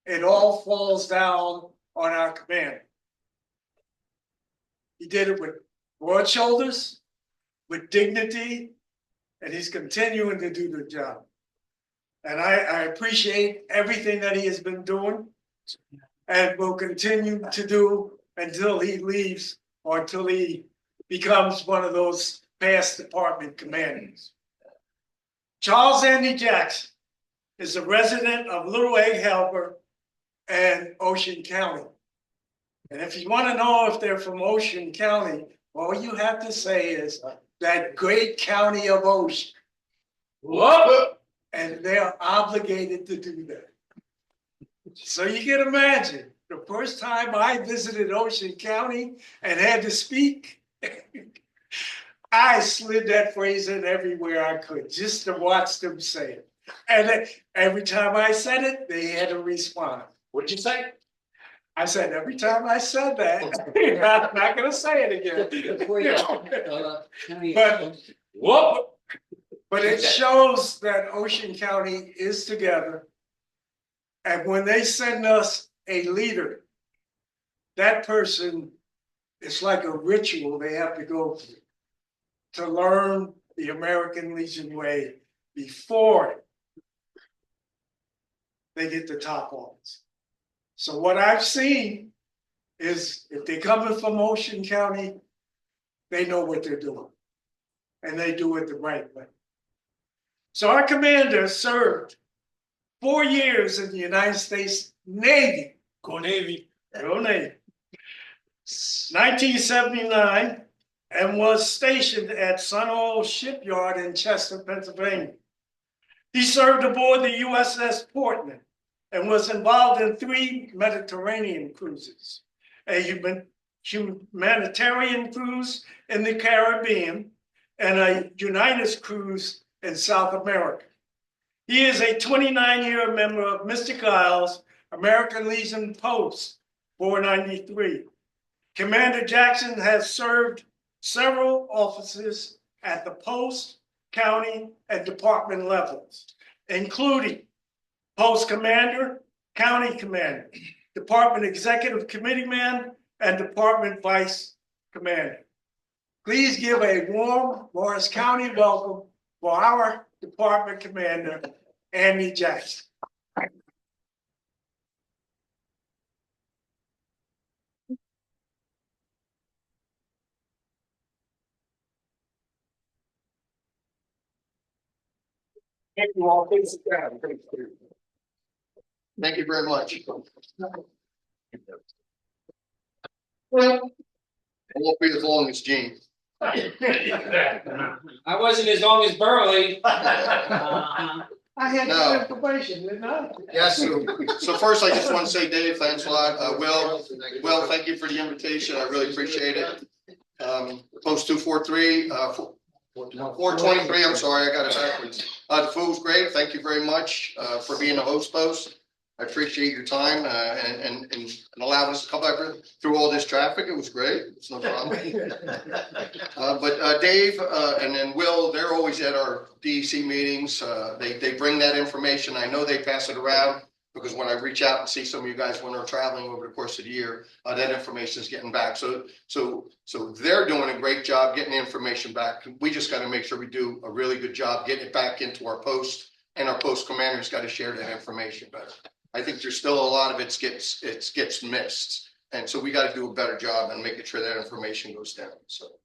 it all falls down on our commander. He did it with broad shoulders, with dignity, and he's continuing to do the job. And I appreciate everything that he has been doing and will continue to do until he leaves or until he becomes one of those past department commanders. Charles Andy Jackson is a resident of Little Egg Harbor and Ocean County. And if you want to know if they're from Ocean County, all you have to say is that great county of Ocean. Whoop! And they're obligated to do that. So you can imagine, the first time I visited Ocean County and had to speak, I slid that phrase in everywhere I could just to watch them say it. And every time I said it, they had to respond. What'd you say? I said, every time I said that, I'm not going to say it again. But it shows that Ocean County is together. And when they send us a leader, that person, it's like a ritual they have to go through to learn the American Legion way before they get the top office. So what I've seen is if they're coming from Ocean County, they know what they're doing. And they do it the right way. So our commander served 4 years in the United States Navy. Go Navy. Go Navy. 1979, and was stationed at Sunol Shipyard in Chester, Pennsylvania. He served aboard the USS Portland and was involved in 3 Mediterranean cruises, a humanitarian cruise in the Caribbean and a Unitas cruise in South America. He is a 29-year member of Mystic Isles American Legion Post 493. Commander Jackson has served several offices at the post, county, and department levels, including post commander, county commander, department executive committee man, and department vice commander. Please give a warm Morris County welcome for our department commander, Andy Jackson. Thank you all. Please sit down. Thank you very much. It won't be as long as Gene. I wasn't as long as Burley. I had No. no information, didn't I? Yes, so first I just want to say, Dave, thanks a lot. Will, thank you for the invitation. I really appreciate it. Post 243, 423, I'm sorry, I got it backwards. The food was great. Thank you very much for being a host post. I appreciate your time and allowing us to come back through all this traffic. It was great. It's no problem. But Dave and then Will, they're always at our DEC meetings. They bring that information. I know they pass it around because when I reach out and see some of you guys when they're traveling over the course of the year, that information is getting back. So they're doing a great job getting the information back. We just got to make sure we do a really good job getting it back into our post, and our post commanders got to share that information better. I think there's still a lot of it gets missed. And so we got to do a better job and making sure that information goes down. So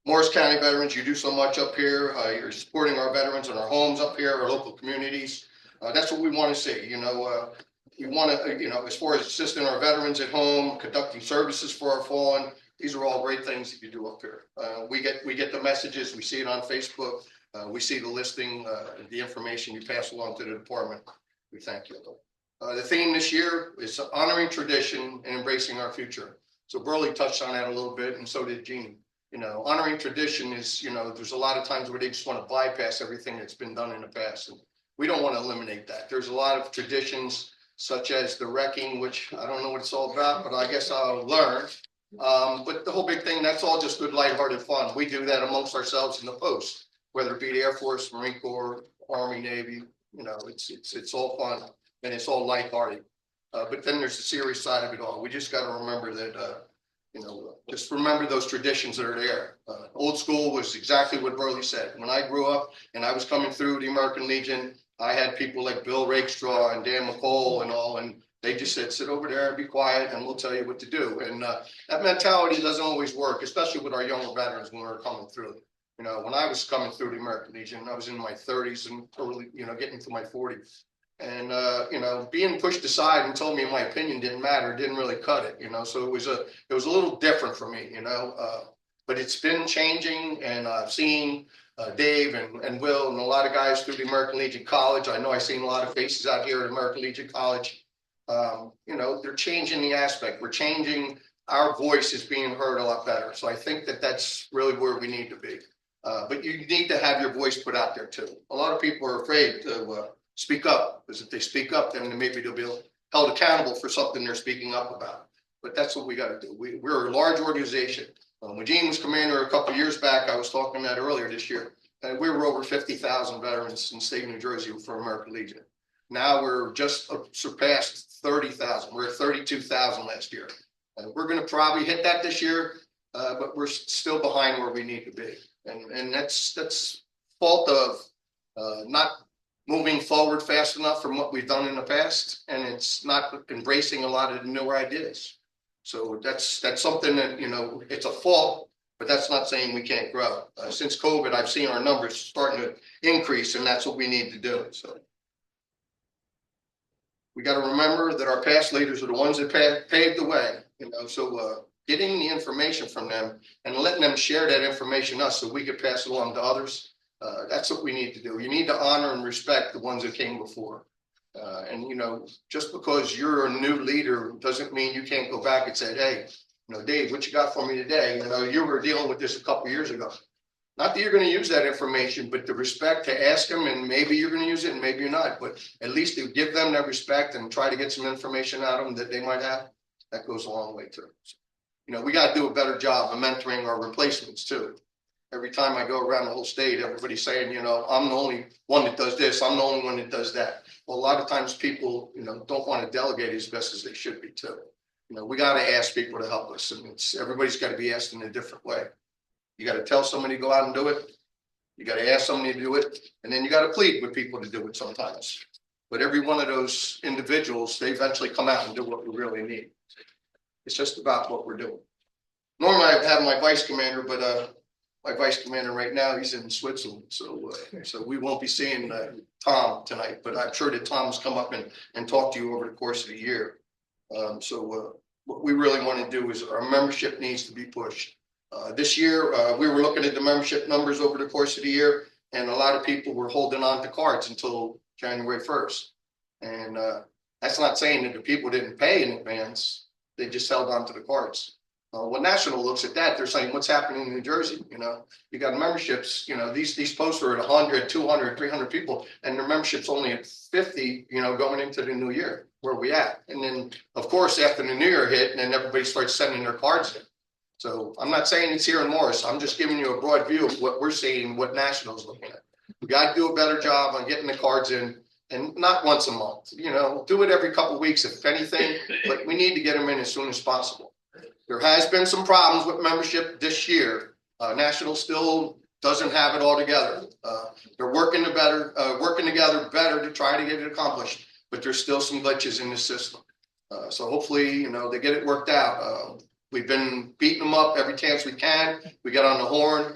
Morris County veterans, you do so much up here. You're supporting our veterans in our homes up here, our local communities. That's what we want to see. We want to, as far as assisting our veterans at home, conducting services for our fallen, these are all great things that you do up here. We get the messages, we see it on Facebook, we see the listing, the information you pass along to the department. We thank you. The theme this year is honoring tradition and embracing our future. So Burley touched on that a little bit, and so did Gene. Honoring tradition is, there's a lot of times where they just want to bypass everything that's been done in the past. And we don't want to eliminate that. There's a lot of traditions, such as the wrecking, which I don't know what it's all about, but I guess I'll learn. But the whole big thing, that's all just good, lighthearted fun. We do that amongst ourselves in the post, whether it be the Air Force, Marine Corps, Army, Navy. It's all fun and it's all lighthearted. But then there's the serious side of it all. We just got to remember that, just remember those traditions that are there. Old school was exactly what Burley said. When I grew up and I was coming through the American Legion, I had people like Bill Rakestraw and Dan McCall and all, and they just said, sit over there and be quiet and we'll tell you what to do. And that mentality doesn't always work, especially with our younger veterans when we're coming through. When I was coming through the American Legion, I was in my 30s and early, getting to my 40s. And, being pushed aside and told me my opinion didn't matter, didn't really cut it, so it was a little different for me, but it's been changing. And I've seen Dave and Will and a lot of guys through the American Legion College. I know I've seen a lot of faces out here at American Legion College. They're changing the aspect. We're changing. Our voice is being heard a lot better. So I think that's really where we need to be. But you need to have your voice put out there too. A lot of people are afraid to speak up, because if they speak up, then maybe they'll be held accountable for something they're speaking up about. But that's what we got to do. We're a large organization. When Gene was commander a couple of years back, I was talking that earlier this year, and we were over 50,000 veterans in the state of New Jersey for American Legion. Now we're just surpassed 30,000. We're at 32,000 last year. We're going to probably hit that this year, but we're still behind where we need to be. And that's fault of not moving forward fast enough from what we've done in the past, and it's not embracing a lot of the newer ideas. So that's something that, it's a fault, but that's not saying we can't grow. Since COVID, I've seen our numbers starting to increase, and that's what we need to do. So we got to remember that our past leaders are the ones that paved the way, so getting the information from them and letting them share that information us so we could pass it along to others. That's what we need to do. You need to honor and respect the ones that came before. And just because you're a new leader doesn't mean you can't go back and say, hey, Dave, what you got for me today? You were dealing with this a couple of years ago. Not that you're going to use that information, but the respect to ask them, and maybe you're going to use it and maybe you're not, but at least to give them that respect and try to get some information out of them that they might have. That goes a long way too. we got to do a better job of mentoring our replacements too. Every time I go around the whole state, everybody's saying, I'm the only one that does this. I'm the only one that does that. Well, a lot of times people, don't want to delegate as best as they should be too. We got to ask people to help us, and everybody's got to be asked in a different way. You got to tell somebody to go out and do it. You got to ask somebody to do it, and then you got to plead with people to do it sometimes. But every one of those individuals, they eventually come out and do what we really need. It's just about what we're doing. Normally I have my vice commander, but my vice commander right now, he's in Switzerland. So we won't be seeing Tom tonight, but I'm sure that Tom's come up and talk to you over the course of the year. What we really want to do is our membership needs to be pushed. This year, we were looking at the membership numbers over the course of the year, and a lot of people were holding on to cards until January 1st. And that's not saying that the people didn't pay in advance. They just held on to the cards. When National looks at that, they're saying, what's happening in New Jersey? You got memberships, these posts are at 100, 200, 300 people, and their membership's only at 50, going into the new year. Where we at? And then, of course, after the new year hit, and then everybody starts sending their cards in. So I'm not saying it's here in Morris. I'm just giving you a broad view of what we're seeing, what National's looking at. We got to do a better job on getting the cards in, and not once a month. Do it every couple of weeks, if anything, but we need to get them in as soon as possible. There has been some problems with membership this year. National still doesn't have it all together. They're working together better to try to get it accomplished, but there's still some glitches in the system. So hopefully, they get it worked out. We've been beating them up every chance we can. We get on the horn.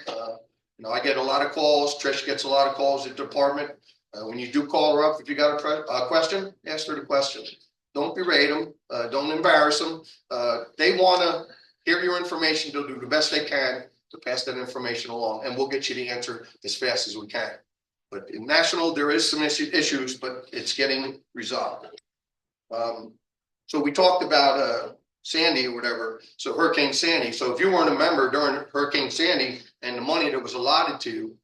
I get a lot of calls. Trish gets a lot of calls at the department. When you do call her up, if you got a question, ask her the question. Don't berate them. Don't embarrass them. They want to hear your information. They'll do the best they can to pass that information along, and we'll get you the answer as fast as we can. But in National, there is some issues, but it's getting resolved. So we talked about Sandy or whatever. So Hurricane Sandy. So if you weren't a member during Hurricane Sandy and the money that was allotted to you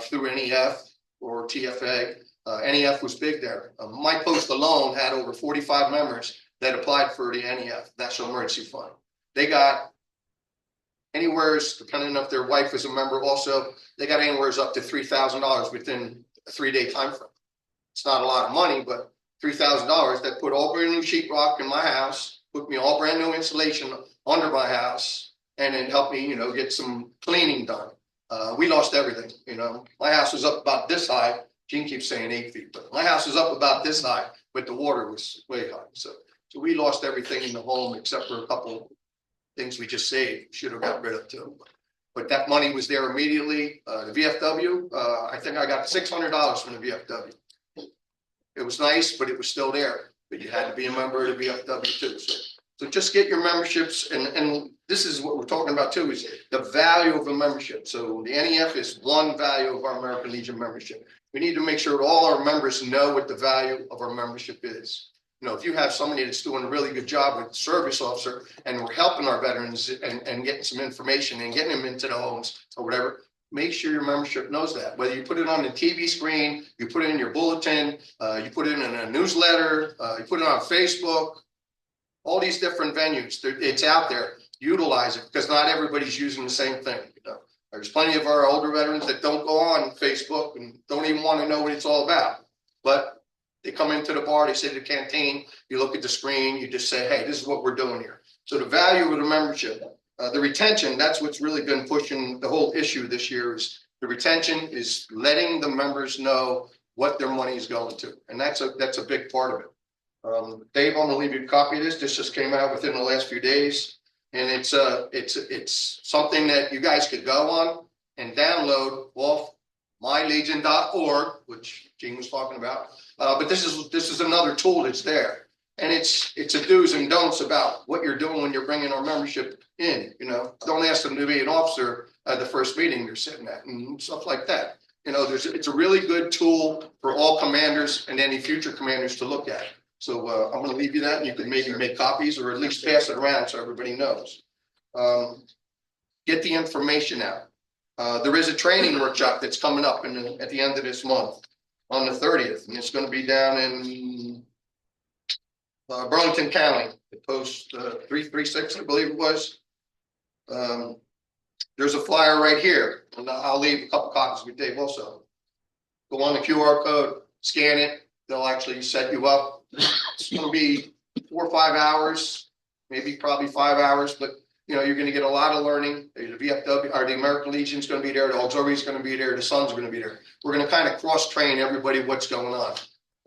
through NEF or TFA, NEF was big there. My post alone had over 45 members that applied for the NEF, National Emergency Fund. They got anywhere, depending on if their wife was a member also, they got anywhere up to $3,000 within a 3-day time frame. It's not a lot of money, but $3,000 that put all brand new sheetrock in my house, put me all brand new insulation under my house, and it helped me, get some cleaning done. We lost everything, My house was up about this high. Gene keeps saying 8 feet, but my house was up about this high, but the water was way high. So we lost everything in the home except for a couple things we just saved. Should have got rid of too. But that money was there immediately. The VFW, I think I got $600 from the VFW. It was nice, but it was still there. But you had to be a member of the VFW too. So just get your memberships, and this is what we're talking about too, is the value of a membership. So the NEF is one value of our American Legion membership. We need to make sure all our members know what the value of our membership is. If you have somebody that's doing a really good job with service officer, and we're helping our veterans and getting some information and getting them into the homes or whatever, make sure your membership knows that. Whether you put it on the TV screen, you put it in your bulletin, you put it in a newsletter, you put it on Facebook, all these different venues, it's out there. Utilize it, because not everybody's using the same thing. There's plenty of our older veterans that don't go on Facebook and don't even want to know what it's all about. But they come into the bar, they sit at the canteen, you look at the screen, you just say, hey, this is what we're doing here. So the value of the membership, the retention, that's what's really been pushing the whole issue this year. Is the retention is letting the members know what their money is going to. And that's a big part of it. Dave, I'm going to leave you a copy of this. This just came out within the last few days. And it's something that you guys could go on and download off mylegion.org, which Gene was talking about. But this is another tool that's there, and it's a do's and don'ts about what you're doing when you're bringing our membership in. Don't ask them to be an officer at the first meeting you're sitting at and stuff like that. It's a really good tool for all commanders and any future commanders to look at. So I'm going to leave you that, and you can maybe make copies or at least pass it around so everybody knows. Get the information out. There is a training workshop that's coming up at the end of this month on the 30th, and it's going to be down in Burlington County, at post 336, I believe it was. There's a flyer right here, and I'll leave a couple copies with Dave also. Go on the QR code, scan it, they'll actually set you up. It's gonna be 4 or 5 hours, maybe probably 5 hours, but you know, you're gonna get a lot of learning. The VFW or the American Legion's gonna be there, the auxiliary's gonna be there, the Sons are gonna be there. We're gonna kind of cross-train everybody what's going on.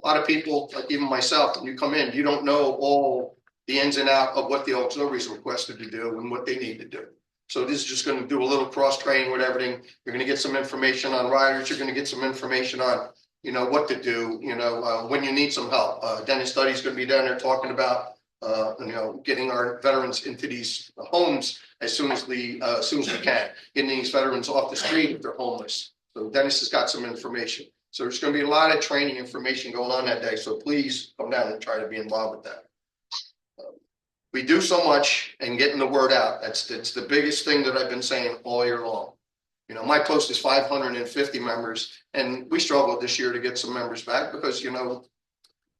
A lot of people, like even myself, when you come in, you don't know all the ins and out of what the auxiliaries are requested to do and what they need to do. So this is just going to do a little cross training with everything. You're going to get some information on riders. You're going to get some information on, you know, what to do, you know, when you need some help. Dennis Study's going to be down there talking about, you know, getting our veterans into these homes as soon as we can, getting these veterans off the street if they're homeless. So Dennis has got some information. So there's going to be a lot of training information going on that day. So please come down and try to be involved with that. We do so much and getting the word out. That's the biggest thing that I've been saying all year long. You know, my post is 550 members, and we struggled this year to get some members back because, you know,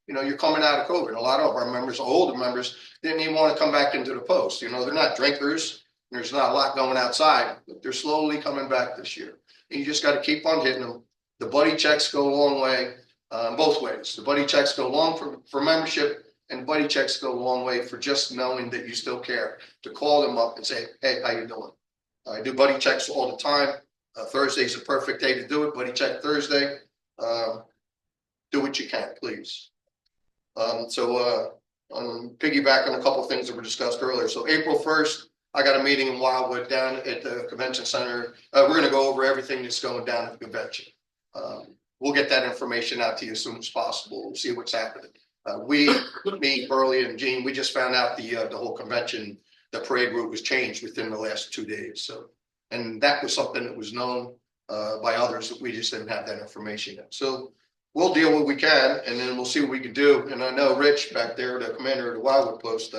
you're coming out of COVID. A lot of our members, older members, didn't even want to come back into the post. You know, they're not drinkers. There's not a lot going outside, but they're slowly coming back this year. And you just got to keep on hitting them. The buddy checks go a long way, both ways. The buddy checks go long for membership. And buddy checks go a long way for just knowing that you still care, to call them up and say, hey, how you doing? I do buddy checks all the time. Thursday's a perfect day to do it. Buddy check Thursday. Do what you can, please. So piggyback on a couple of things that were discussed earlier. So April 1st, I got a meeting in Wildwood down at the convention center. We're going to go over everything that's going down at the convention. We'll get that information out to you as soon as possible. We'll see what's happening. Me, Burley, and Gene, we just found out the whole convention, the parade route was changed within the last 2 days. So, and that was something that was known by others that we just didn't have that information yet. So we'll deal what we can, and then we'll see what we can do. And I know Rich back there, the commander of the Wildwood post,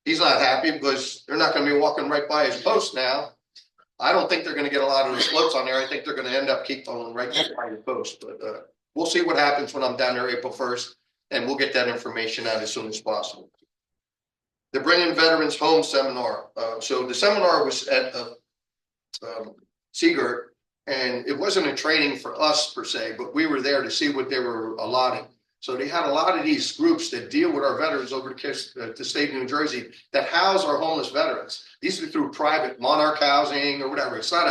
he's not happy because they're not going to be walking right by his post now. I don't think they're going to get a lot of those floats on there. I think they're going to end up keep going right by your post. But we'll see what happens when I'm down there April 1st. And we'll get that information out as soon as possible. The Bringing Veterans Home seminar. So the seminar was at Seagirt, and it wasn't a training for us per se, but we were there to see what they were allotting. So they had a lot of these groups that deal with our veterans over the state of New Jersey that house our homeless veterans. These are through private Monarch Housing or whatever. It's not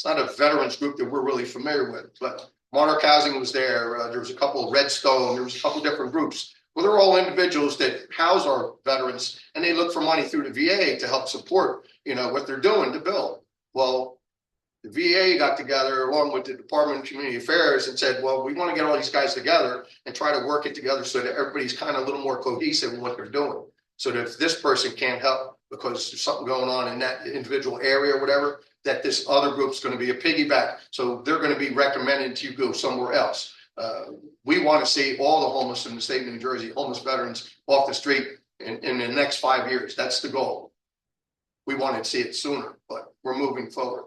a veterans group that we're really familiar with, but Monarch Housing was there. There was a couple of Redstone. There was a couple different groups. Well, they're all individuals that house our veterans, and they look for money through the VA to help support, you know, what they're doing to build. Well, the VA got together along with the Department of Community Affairs and said, well, we want to get all these guys together and try to work it together so that everybody's kind of a little more cohesive in what they're doing. So that if this person can't help because there's something going on in that individual area or whatever, that this other group's going to be a piggyback. So they're going to be recommended to you go somewhere else. We want to see all the homeless in the state of New Jersey, homeless veterans off the street in the next 5 years. That's the goal. We wanted to see it sooner, but we're moving forward.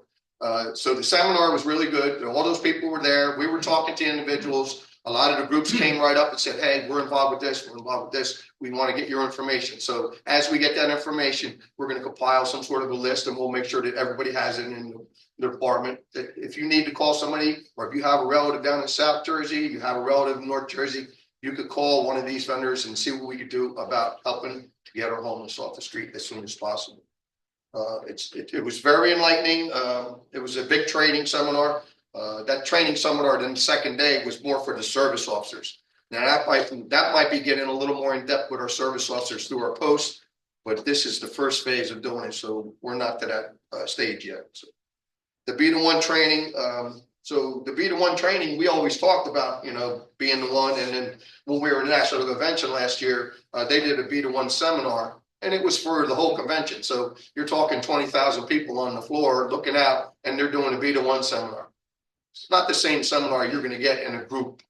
So the seminar was really good. All those people were there. We were talking to individuals. A lot of the groups came right up and said, hey, we're involved with this. We're involved with this. We want to get your information. So as we get that information, we're going to compile some sort of a list, and we'll make sure that everybody has it in the department. That if you need to call somebody, or if you have a relative down in South Jersey, you have a relative in North Jersey, you could call one of these vendors and see what we could do about helping to get our homeless off the street as soon as possible. It was very enlightening. It was a big training seminar. That training seminar then the second day was more for the service officers. Now that might be getting a little more in depth with our service officers through our posts, but this is the first phase of doing it, so we're not to that stage yet. So the B-1 training. So the B-1 training, we always talked about, you know, being the one, and then when we were in National Convention last year, they did a B-1 seminar. And it was for the whole convention. So you're talking 20,000 people on the floor looking out, and they're doing a B-1 seminar. It's not the same seminar you're going to get in a group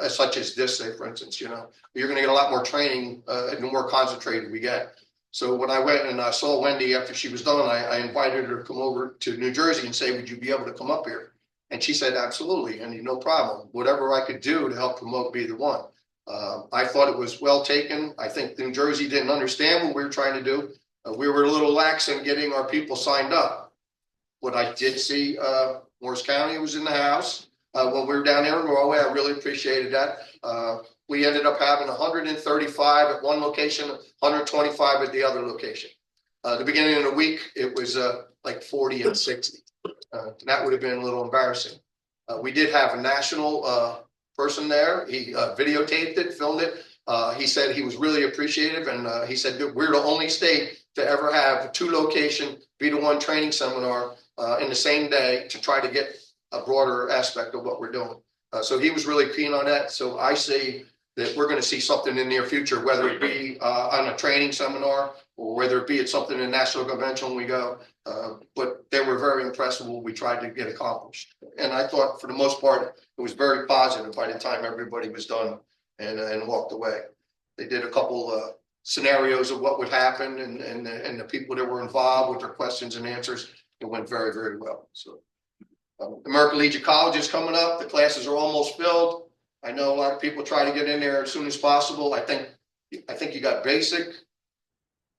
such as this, say, for instance, you know, you're going to get a lot more training and the more concentrated we get. So when I went and I saw Wendy after she was done, I invited her to come over to New Jersey and say, would you be able to come up here? And she said, absolutely. And no problem. Whatever I could do to help promote B-1. I thought it was well taken. I think New Jersey didn't understand what we were trying to do. We were a little lax in getting our people signed up. What I did see, Morris County was in the house. When we were down there in Norway, I really appreciated that. We ended up having 135 at one location, 125 at the other location. The beginning of the week, it was like 40 and 60. That would have been a little embarrassing. We did have a national person there. He videotaped it, filmed it. He said he was really appreciative, and he said that we're the only state to ever have a 2-location B2 training seminar in the same day to try to get a broader aspect of what we're doing. So he was really keen on that. So I see that we're going to see something in the near future, whether it be on a training seminar or whether it be at something in a national convention when we go. But they were very impressed with what we tried to get accomplished. And I thought for the most part, it was very positive by the time everybody was done and walked away. They did a couple scenarios of what would happen and the people that were involved with their questions and answers. It went very, very well. So American Legion College is coming up. The classes are almost filled. I know a lot of people try to get in there as soon as possible. I think you got basic,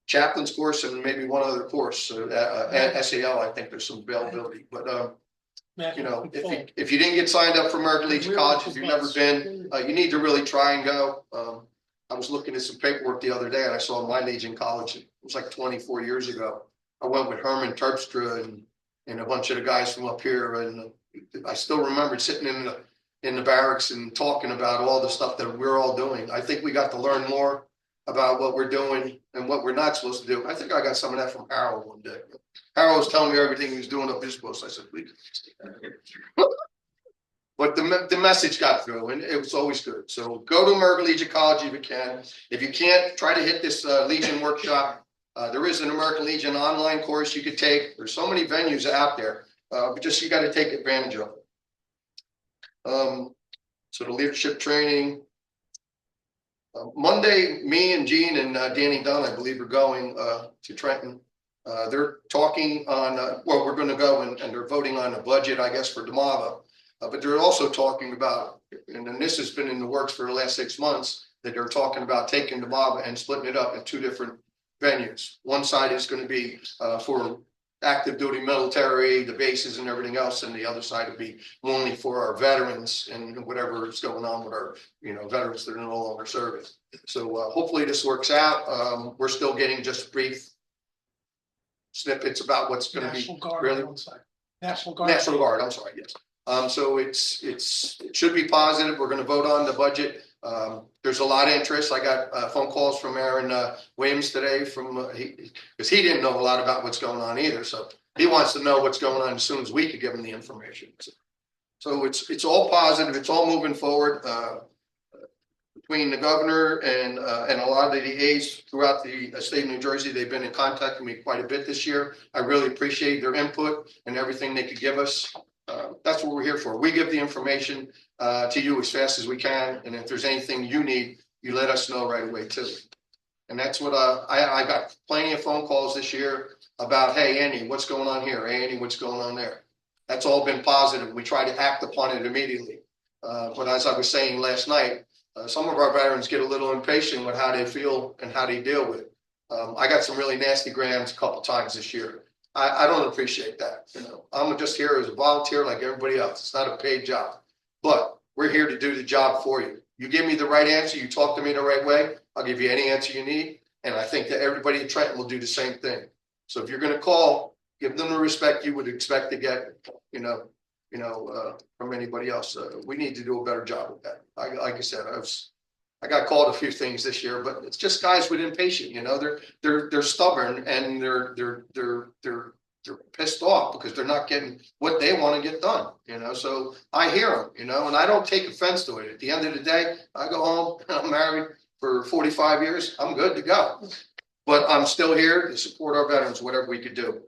chaplain's course, and maybe one other course. SAL, I think there's some availability. But you know, if you didn't get signed up for American Legion College, if you've never been, you need to really try and go. I was looking at some paperwork the other day, and I saw my Legion College. It was like 24 years ago. I went with Herman Terpstra and a bunch of the guys from up here, and I still remember sitting in the barracks and talking about all the stuff that we're all doing. I think we got to learn more about what we're doing and what we're not supposed to do. I think I got some of that from Harold one day. Harold was telling me everything he was doing up his post. I said, but the message got through, and it was always good. So go to American Legion College if you can. If you can't, try to hit this Legion workshop. There is an American Legion online course you could take. There's so many venues out there, but just you got to take advantage of it. So the leadership training. Monday, me and Gene and Danny Dunn, I believe, are going to Trenton. They're talking on, well, we're going to go and they're voting on a budget, I guess, for DeMava. But they're also talking about, and this has been in the works for the last 6 months, that they're talking about taking DeMava and splitting it up in 2 different venues. One side is going to be for active duty military, the bases and everything else, and the other side would be only for our veterans and whatever is going on with our, veterans that are no longer serving. So hopefully this works out. We're still getting just brief snippets about what's going to be. National Guard really? on one side. National Guard. National Guard, I'm sorry, yes. So it should be positive. We're going to vote on the budget. There's a lot of interest. I got phone calls from Aaron Williams today because he didn't know a lot about what's going on either. So he wants to know what's going on as soon as we could give him the information. So it's all positive. It's all moving forward between the governor and a lot of the aides throughout the state of New Jersey. They've been in contact with me quite a bit this year. I really appreciate their input and everything they could give us. That's what we're here for. We give the information to you as fast as we can, and if there's anything you need, you let us know right away too. And that's what I got plenty of phone calls this year about, hey Andy, what's going on here? Hey Andy, what's going on there? That's all been positive. We try to act upon it immediately. But as I was saying last night, some of our veterans get a little impatient with how they feel and how they deal with it. I got some really nasty grams a couple times this year. I don't appreciate that. I'm just here as a volunteer like everybody else. It's not a paid job, but we're here to do the job for you. You give me the right answer. You talk to me the right way. I'll give you any answer you need. And I think that everybody at Trenton will do the same thing. So if you're going to call, give them the respect you would expect to get, from anybody else. We need to do a better job with that. Like I said, I got called a few things this year, but it's just guys with impatient. They're stubborn and they're pissed off because they're not getting what they want to get done. So I hear them. And I don't take offense to it. At the end of the day, I go home. I'm married for 45 years. I'm good to go. But I'm still here to support our veterans, whatever we could do.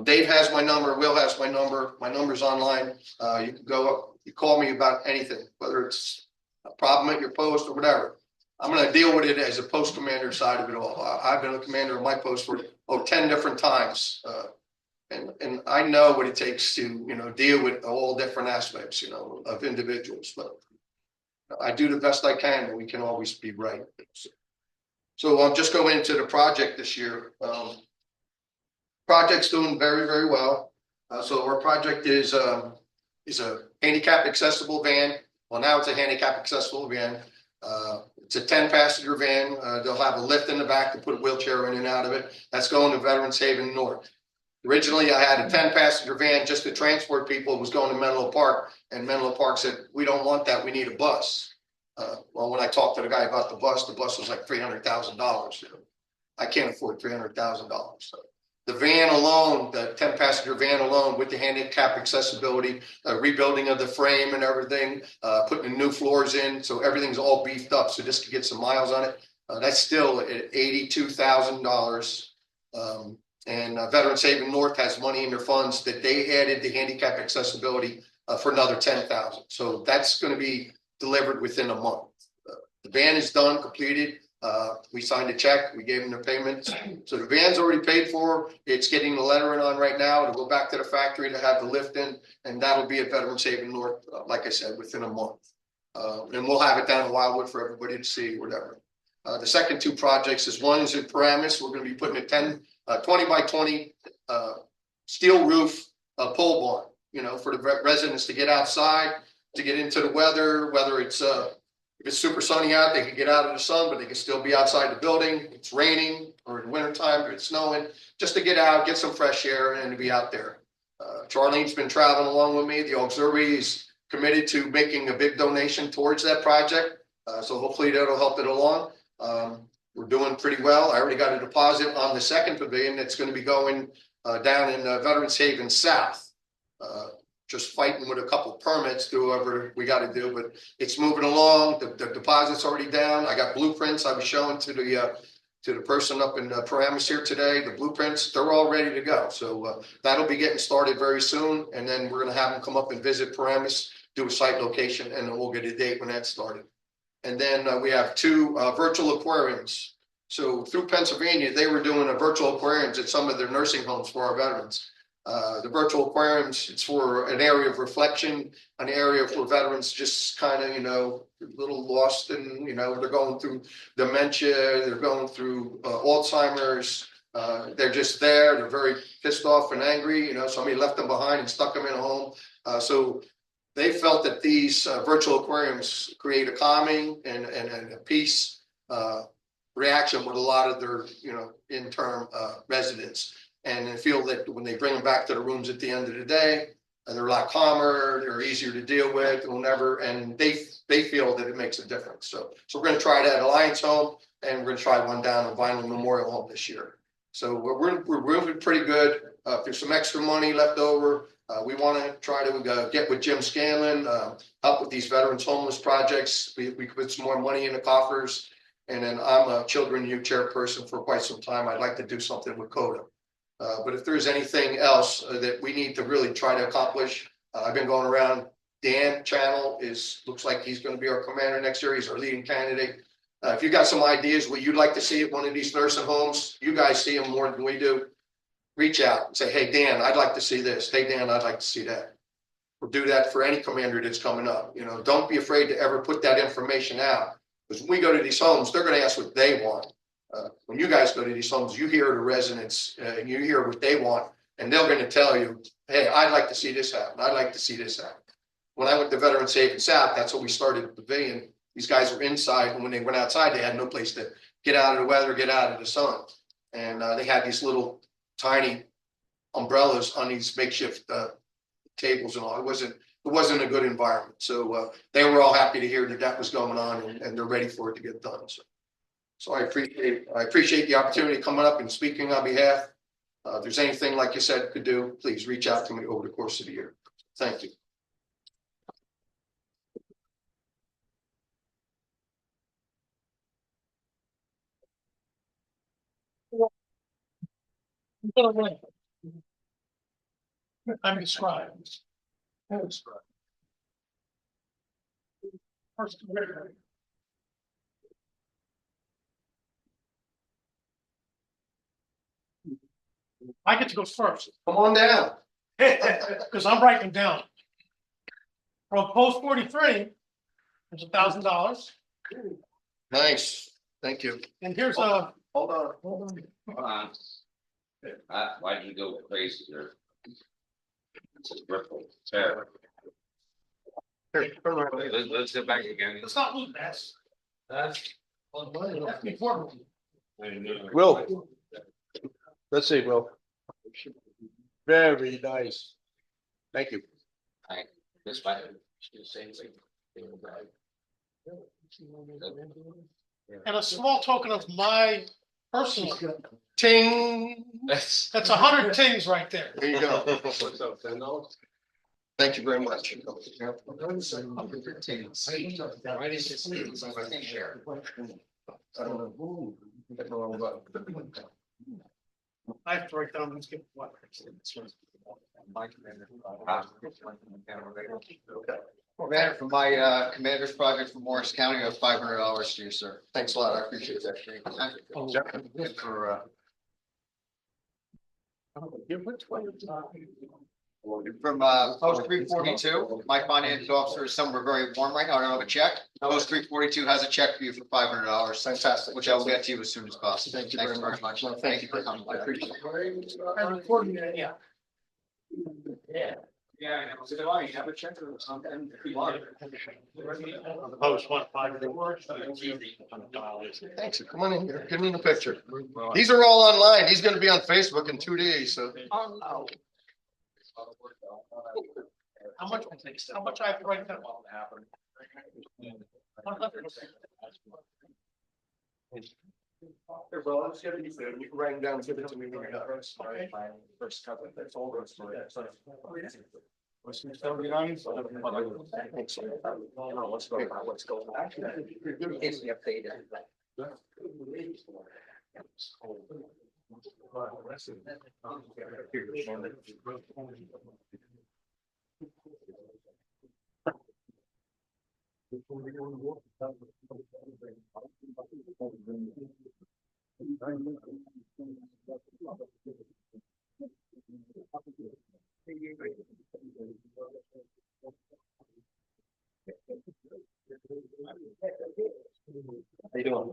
Dave has my number. Will has my number. My number's online. You can go up. You call me about anything, whether it's a problem at your post or whatever. I'm going to deal with it as a post commander side of it all. I've been a commander of my post for 10 different times. And I know what it takes to, deal with all different aspects, of individuals. But I do the best I can, and we can always be right. So So I'm just going into the project this year. Project's doing very, very well. So our project is a handicap accessible van. Well, now it's a handicap accessible van. It's a 10-passenger van. They'll have a lift in the back to put a wheelchair in and out of it. That's going to Veterans Haven North. Originally, I had a 10-passenger van just to transport people. It was going to Menlo Park, and Menlo Park said, "We don't want that. We need a bus." Well, when I talked to the guy about the bus was like $300,000. I can't afford $300,000. So the van alone, the 10-passenger van alone, with the handicap accessibility, rebuilding of the frame and everything, putting the new floors in, so everything's all beefed up. So just to get some miles on it, that's still at $82,000. And Veterans Haven North has money in their funds that they added the handicap accessibility for another $10,000. So that's going to be delivered within a month. The van is done, completed. We signed a check. We gave them the payments. So the van's already paid for. It's getting the lettering on right now to go back to the factory to have the lift in, and that'll be at Veterans Haven North, like I said, within a month. And we'll have it down in Wildwood for everybody to see, whatever. The second two projects is one is in Paramus. We're going to be putting a 20 by 20 steel roof pole barn, you know, for the residents to get outside, to get into the weather, whether it's if it's super sunny out, they can get out in the sun, but they can still be outside the building. It's raining or in wintertime or it's snowing, just to get out, get some fresh air and to be out there. Charlene's been traveling along with me. The auxiliary is committed to making a big donation towards that project. So hopefully that'll help it along. We're doing pretty well. I already got a deposit on the second pavilion that's going to be going down in Veterans Haven South. Just fighting with a couple permits, do whatever we got to do, but it's moving along. The deposit's already down. I got blueprints I was showing to the person up in Paramus here today. The blueprints, they're all ready to go. So that'll be getting started very soon. And then we're going to have them come up and visit Paramus, do a site location, and then we'll get a date when that's started. And then we have two virtual aquariums. So through Pennsylvania, they were doing a virtual aquariums at some of their nursing homes for our veterans. The virtual aquariums, it's for an area of reflection, an area for veterans just kind of, you know, a little lost and, you know, they're going through dementia, they're going through Alzheimer's, they're just there, they're very pissed off and angry, you know, somebody left them behind and stuck them in a home. So they felt that these virtual aquariums create a calming and a peace reaction with a lot of their, you know, in-term residents. And they feel that when they bring them back to the rooms at the end of the day, they're a lot calmer, they're easier to deal with, whenever, and they feel that it makes a difference. So we're going to try that at Alliance Home, and we're going to try one down at Vineland Memorial Home this year. So we're moving pretty good. If there's some extra money left over, we want to try to get with Jim Scanlon, help with these veterans homeless projects. We could put some more money in the coffers. And then I'm a children and youth chairperson for quite some time. I'd like to do something with CODA. But if there's anything else that we need to really try to accomplish, I've been going around. Dan Channel looks like he's going to be our commander next year. He's our leading candidate. If you got some ideas what you'd like to see at one of these nursing homes, you guys see them more than we do. Reach out and say, "Hey Dan, I'd like to see this. Hey Dan, I'd like to see that." We'll do that for any commander that's coming up. You know, don't be afraid to ever put that information out, because when we go to these homes, they're going to ask what they want. When you guys go to these homes, you hear the residents and you hear what they want, and they're going to tell you, "Hey, I'd like to see this happen. I'd like to see this happen." When I went to Veterans Haven South, that's when we started the pavilion. These guys were inside, and when they went outside, they had no place to get out of the weather, get out of the sun. And they had these little tiny umbrellas on these makeshift tables and all. It wasn't a good environment. So they were all happy to hear that that was going on, and they're ready for it to get done. So I appreciate the opportunity coming up and speaking on behalf. If there's anything, like you said, could do, please reach out to me over the course of the year. Thank you. I'm described. First, I get to go first. Come on down. Because I'm writing them down. From post 43, it's $1,000. Nice. Thank you. And here's Hold on. Hold on. Why did you go crazy here? It's a ripple. There. Let's go back again. it's not loot pass. That's before. Will. Let's see, Will. Very nice. Thank you. This way. And a small token of my personal ting. That's 100 tings right there. There you go. Thank you very much. I have to write down who's getting what. Commander, for my commander's project for Morris County, I have $500 to you, sir. Thanks a lot. I appreciate that. From post 342, my finance officer is somewhere very warm right now. I don't have a check. Post 342 has a check for you for $500. Fantastic. Which I will get to you as soon as possible. Thank you Thanks very much. much. Thank you for coming. I appreciate it. I'm recording it, yeah. Post 1-5. Thanks. Come on in here. Give me the picture. These are all online. He's gonna be on Facebook in 2 days, so. How much I have to write down? 100. Well, let's get it. You can write them down, give it to me when you're done. First couple, that's all those for that. Thanks. Let's go. Let's go. It's the update. How you doing?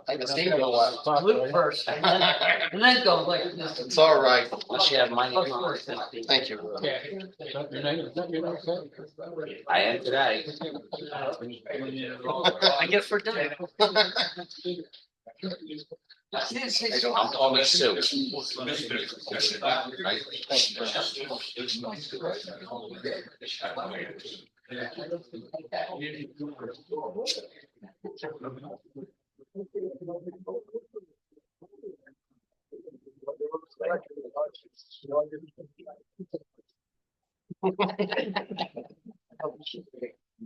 I can see you a while. Look first. And then go like this. It's all right. Unless you have money. Thank you. I am today. I guess we're done. I'm calling Sue.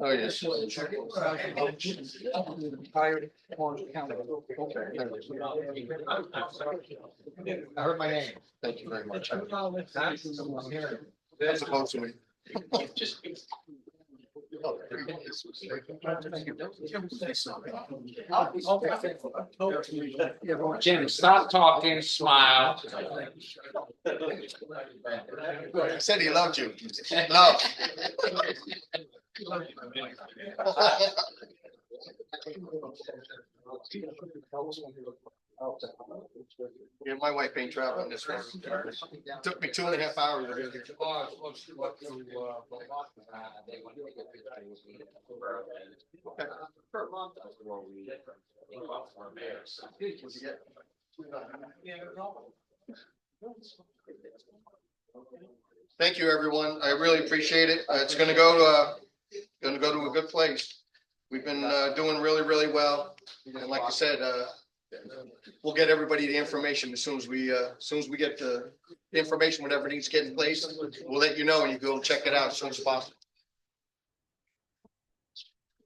Oh, yes. I heard my name. Thank you very much. That's supposed to me. Jim, stop talking, smile. I said he loved you. Love. Yeah, my wife ain't traveling this one. Took me 2.5 hours to get here. Thank you, everyone. I really appreciate it. It's gonna go to a good place. We've been doing really, really well. And like I said, we'll get everybody the information as soon as we get the information, whatever needs to get in place, we'll let you know and you go check it out as soon as possible.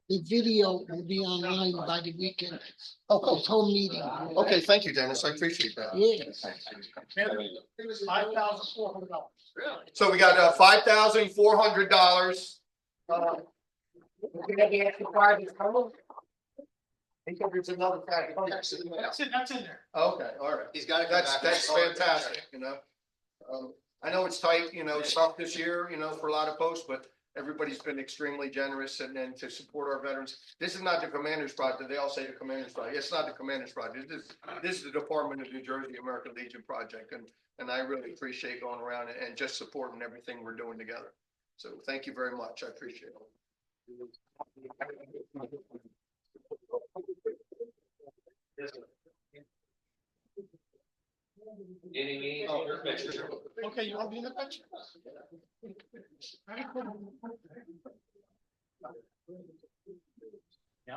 The video will be online by the weekend. Oh, This whole meeting. okay, thank you, Dennis. I appreciate that. Yes. $5,400. So we got $5,400. That's in there. Okay, all right. He's got to come That's, back. that's fantastic, you know? I know it's tight, you know, it's tough this year, you know, for a lot of posts, but everybody's been extremely generous and then to support our veterans. This is not the Commander's Project. They all say the Commander's Project. It's not the Commander's Project. This is the Department of New Jersey American Legion Project. And I really appreciate going around and just supporting everything we're doing together. So thank you very much. I appreciate it. Okay, you want to be in the picture? Yeah.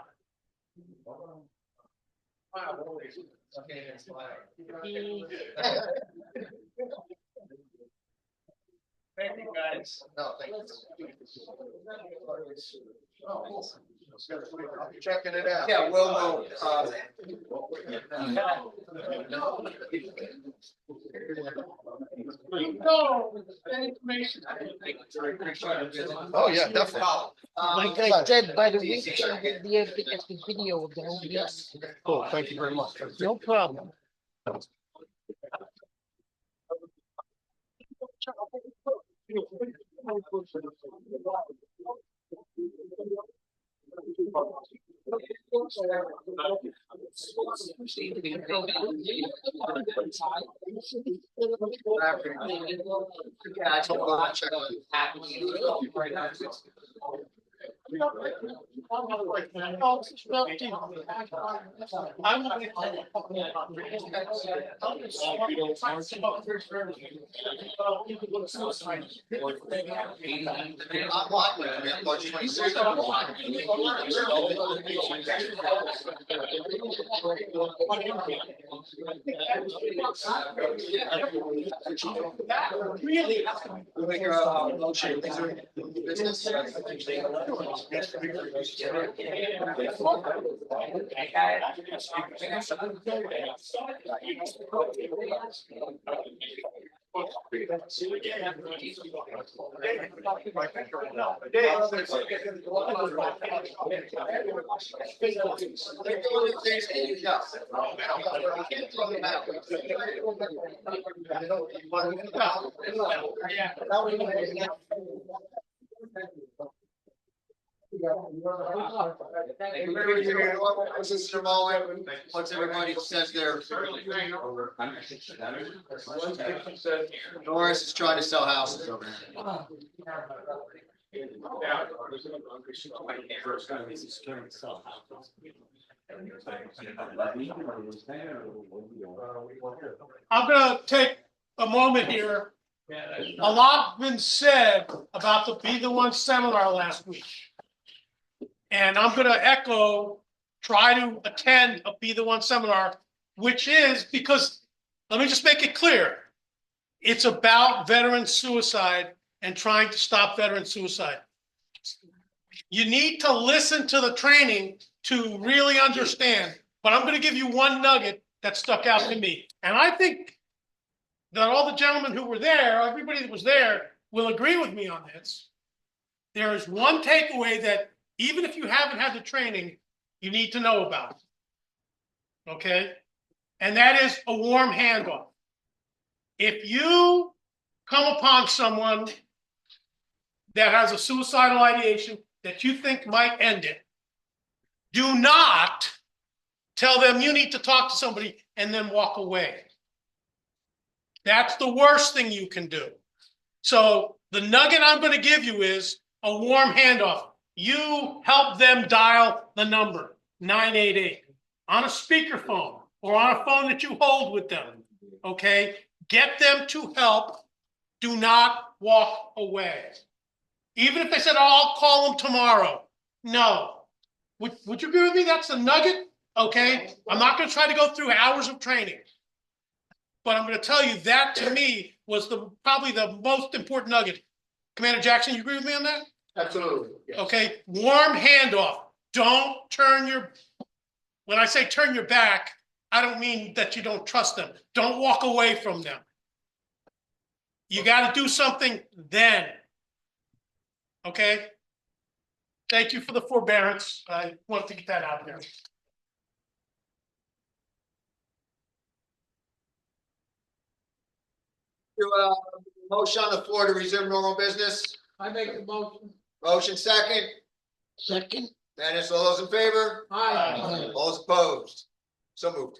Thank you, guys. No, thank you. I'll be checking it out. Yeah, we'll. Oh, yeah, definitely. Like I said, by the way, you'll be able to get the video of the whole yes. Cool, thank you very much. No problem. Yeah, I told him I'll check Not likely, I mean, March 26th. Really? We'll make your motion. Is there business? Once everybody says their. Norris is trying to sell houses over there. I'm gonna take a moment here. A lot been said about the Be the One seminar last week. And I'm gonna echo, try to attend a Be the One seminar, which is because, let me just make it clear. It's about veteran suicide and trying to stop veteran suicide. You need to listen to the training to really understand, but I'm gonna give you one nugget that stuck out to me. And I think that all the gentlemen who were there, everybody that was there, will agree with me on this. There is one takeaway that even if you haven't had the training, you need to know about. Okay? And that is a warm handoff. If you come upon someone that has a suicidal ideation that you think might end it, do not tell them you need to talk to somebody and then walk away. That's the worst thing you can do. So the nugget I'm going to give you is a warm handoff. You help them dial the number 988 on a speakerphone or on a phone that you hold with them. Okay? Get them to help. Do not walk away. Even if they said, oh, I'll call them tomorrow. No. Would you agree with me? That's the nugget. Okay? I'm not going to try to go through hours of training. But I'm going to tell you that to me was probably the most important nugget. Commander Jackson, you agree with me on that? Absolutely. Yes. Okay, warm handoff. Don't when I say turn your back, I don't mean that you don't trust them. Don't walk away from them. You got to do something then. Okay? Thank you for the forbearance. I wanted to get that out there. Motion on the floor to resume normal business. I make the motion. Motion second. Second. Dennis, all those in favor? Aye. All those opposed? So moved.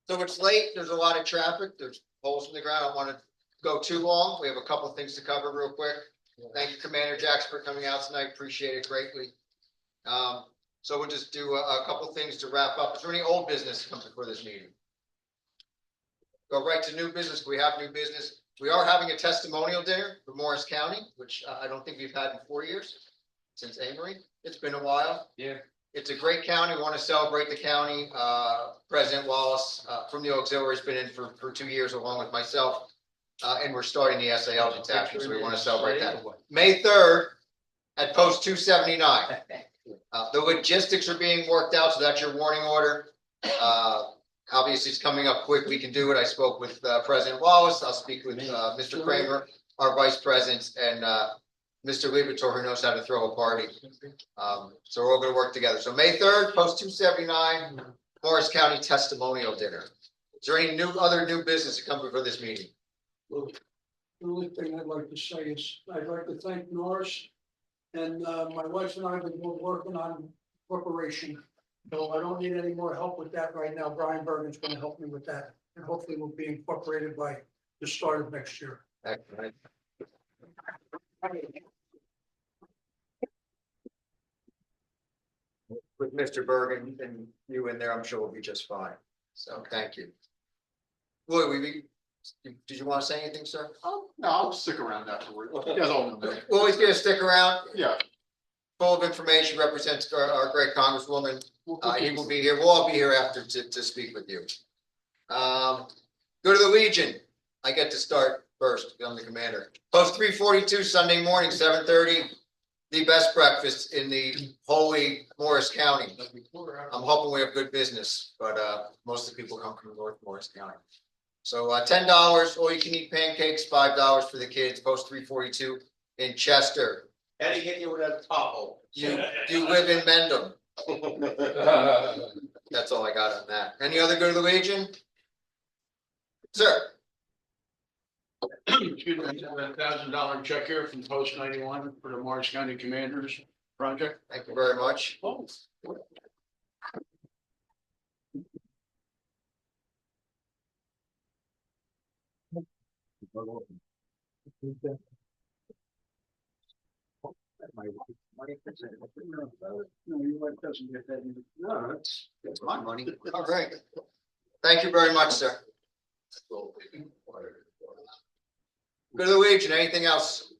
So it's late. There's a lot of traffic. There's holes in the ground. I don't want to go too long. We have a couple of things to cover real quick. Thank you, Commander Jackson, for coming out tonight. Appreciate it greatly. So we'll just do a couple of things to wrap up. Is there any old business to come before this meeting? Go right to new business. We have new business. We are having a testimonial dinner for Morris County, which I don't think we've had in 4 years since Amory. It's been a while. Yeah. It's a great county. We want to celebrate the county. President Wallace from the auxiliary has been in for 2 years along with myself. And we're starting the SAL detachment, so we want to celebrate that. May 3rd at post 279. The logistics are being worked out, so that's your warning order. Obviously, it's coming up quick. We can do it. I spoke with President Wallace. I'll speak with Mr. Kramer, our vice president, and Mr. Libator, who knows how to throw a party. So we're all going to work together. So May 3rd, post 279, Morris County testimonial dinner. Is there any other new business to come before this meeting? The only thing I'd like to say is I'd like to thank Norris and my wife and I have been working on corporation. So I don't need any more help with that right now. Brian Bergen's going to help me with that, and hopefully we'll be incorporated by the start of next year. Excellent. With Mr. Bergen and you in there, I'm sure we'll be just fine. So thank you. Lloyd, did you want to say anything, sir? Oh, no, I'll stick around afterward. You guys all know that. Well, he's going to stick around. Yeah. Full of information, represents our great Congresswoman. We'll He will be here. We'll all be here after to speak with you. Go to the Legion. I get to start first. I'm the commander. Post 342 Sunday morning, 7:30. The best breakfast in the holy Morris County. I'm hoping we have good business, but most of the people come from North Morris County. So $10, all you can eat pancakes, $5 for the kids. Post 342 in Chester. Eddie hit you with a pothole. You live in Mendham. That's all I got on that. Any other go to the Legion? Sir. Excuse me, $1,000 check here from Post 91 for the Morris County Commanders Project. Thank you very much. No, It's my money. All right. Thank you very much, sir. Go to the Legion. Anything else?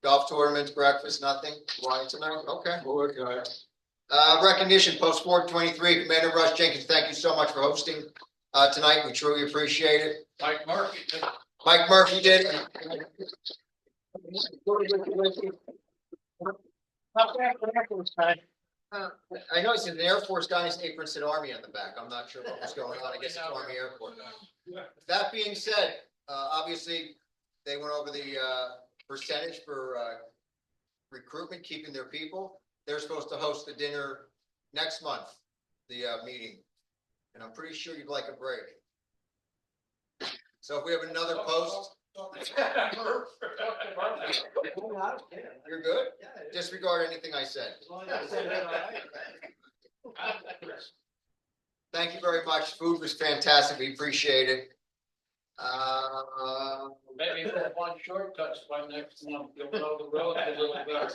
Golf tournaments, breakfast, nothing? Why tonight? Okay. Recognition, post 423, Commander Russ Jenkins, thank you so much for hosting tonight. We truly appreciate it. Mike Murphy. Mike Murphy did. I know it's an Air Force guy, his apron said Army on the back. I'm not sure what was going on. I guess it's Army Airport. That being said, obviously, they went over the percentage for recruitment, keeping their people. They're supposed to host the dinner next month, the meeting. And I'm pretty sure you'd like a break. So if we have another post. You're good? Disregard anything I said. Thank you very much. Food was fantastic. We appreciate it. Maybe that one shortcuts by next month, you'll know the road a little better.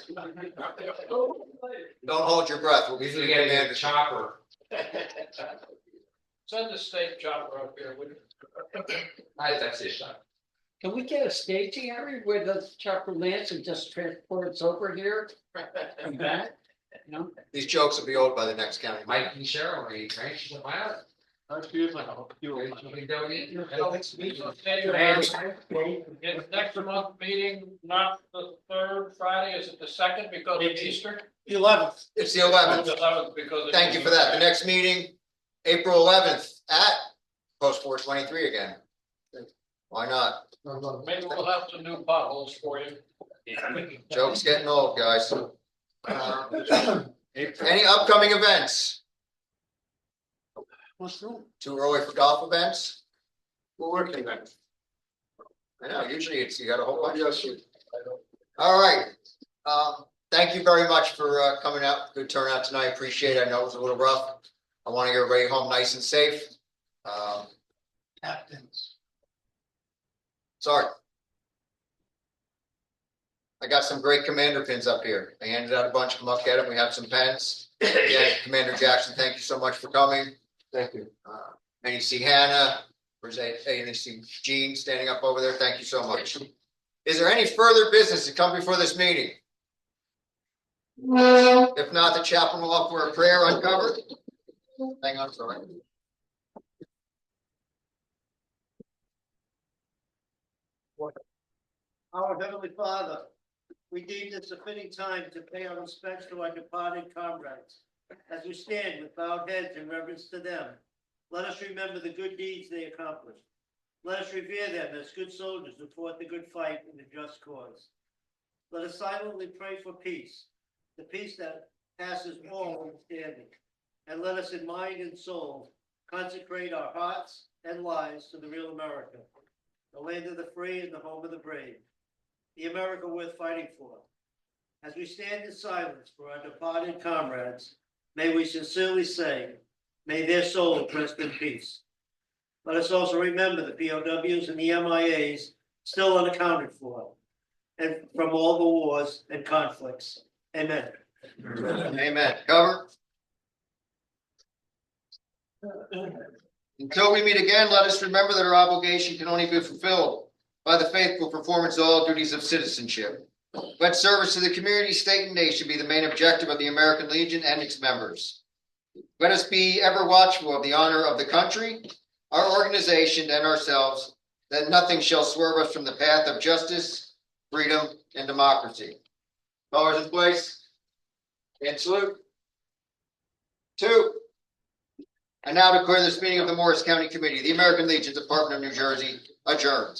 Don't hold your breath. We'll be Usually get a commanders. chopper. Send the state chopper up here, would you? That's it, Sean. Can we get a staging area where the chopper lands and just transport us over here and back? You know? These jokes will be old by the next county. Mike and Cheryl are eating, right? She's a wild. Next month meeting, not the third Friday, is it the second because of Easter? 11th. It's the 11th. The 11th because. Thank you for that. The next meeting, April 11th at post 423 again. Why not? Maybe we'll have some new potholes for you. Joke's getting old, guys. Any upcoming events? What's wrong? Too early for golf events? We're working on it. I know, usually you got a whole bunch. Yes, sir. All right. Thank you very much for coming out. Good turnout tonight. Appreciate it. I know it was a little rough. I want to get everybody home nice and safe. Sorry. I got some great commander pins up here. I handed out a bunch of them. Up, get them. We have some pens. Again, Commander Jackson, thank you so much for coming. Thank you. And you see Hannah, and you see Jean standing up over there. Thank you so much. Is there any further business to come before this meeting? If not, the chaplain will offer a prayer uncovered. Hang on, sorry. Our Heavenly Father, we deem this a fitting time to pay our respects to our departed comrades. As we stand with bowed heads in reverence to them, let us remember the good deeds they accomplished. Let us revere them as good soldiers who fought the good fight in the just cause. Let us silently pray for peace, the peace that passes all understanding. And let us in mind and soul consecrate our hearts and lives to the real America, the land of the free and the home of the brave, the America worth fighting for. As we stand in silence for our departed comrades, may we sincerely say, may their souls rest in peace. Let us also remember the POWs and the MIAs still unaccounted for, and from all the wars and conflicts. Amen. Amen. Cover. Until we meet again, let us remember that our obligation can only be fulfilled by the faithful performance of all duties of citizenship. Let service to the community, state, and nation be the main objective of the American Legion and its members. Let us be ever watchful of the honor of the country, our organization, and ourselves, that nothing shall swerve us from the path of justice, freedom, and democracy. Colors in place. And salute. 2. I now declare this meeting of the Morris County Committee, the American Legion, Department of New Jersey, adjourned.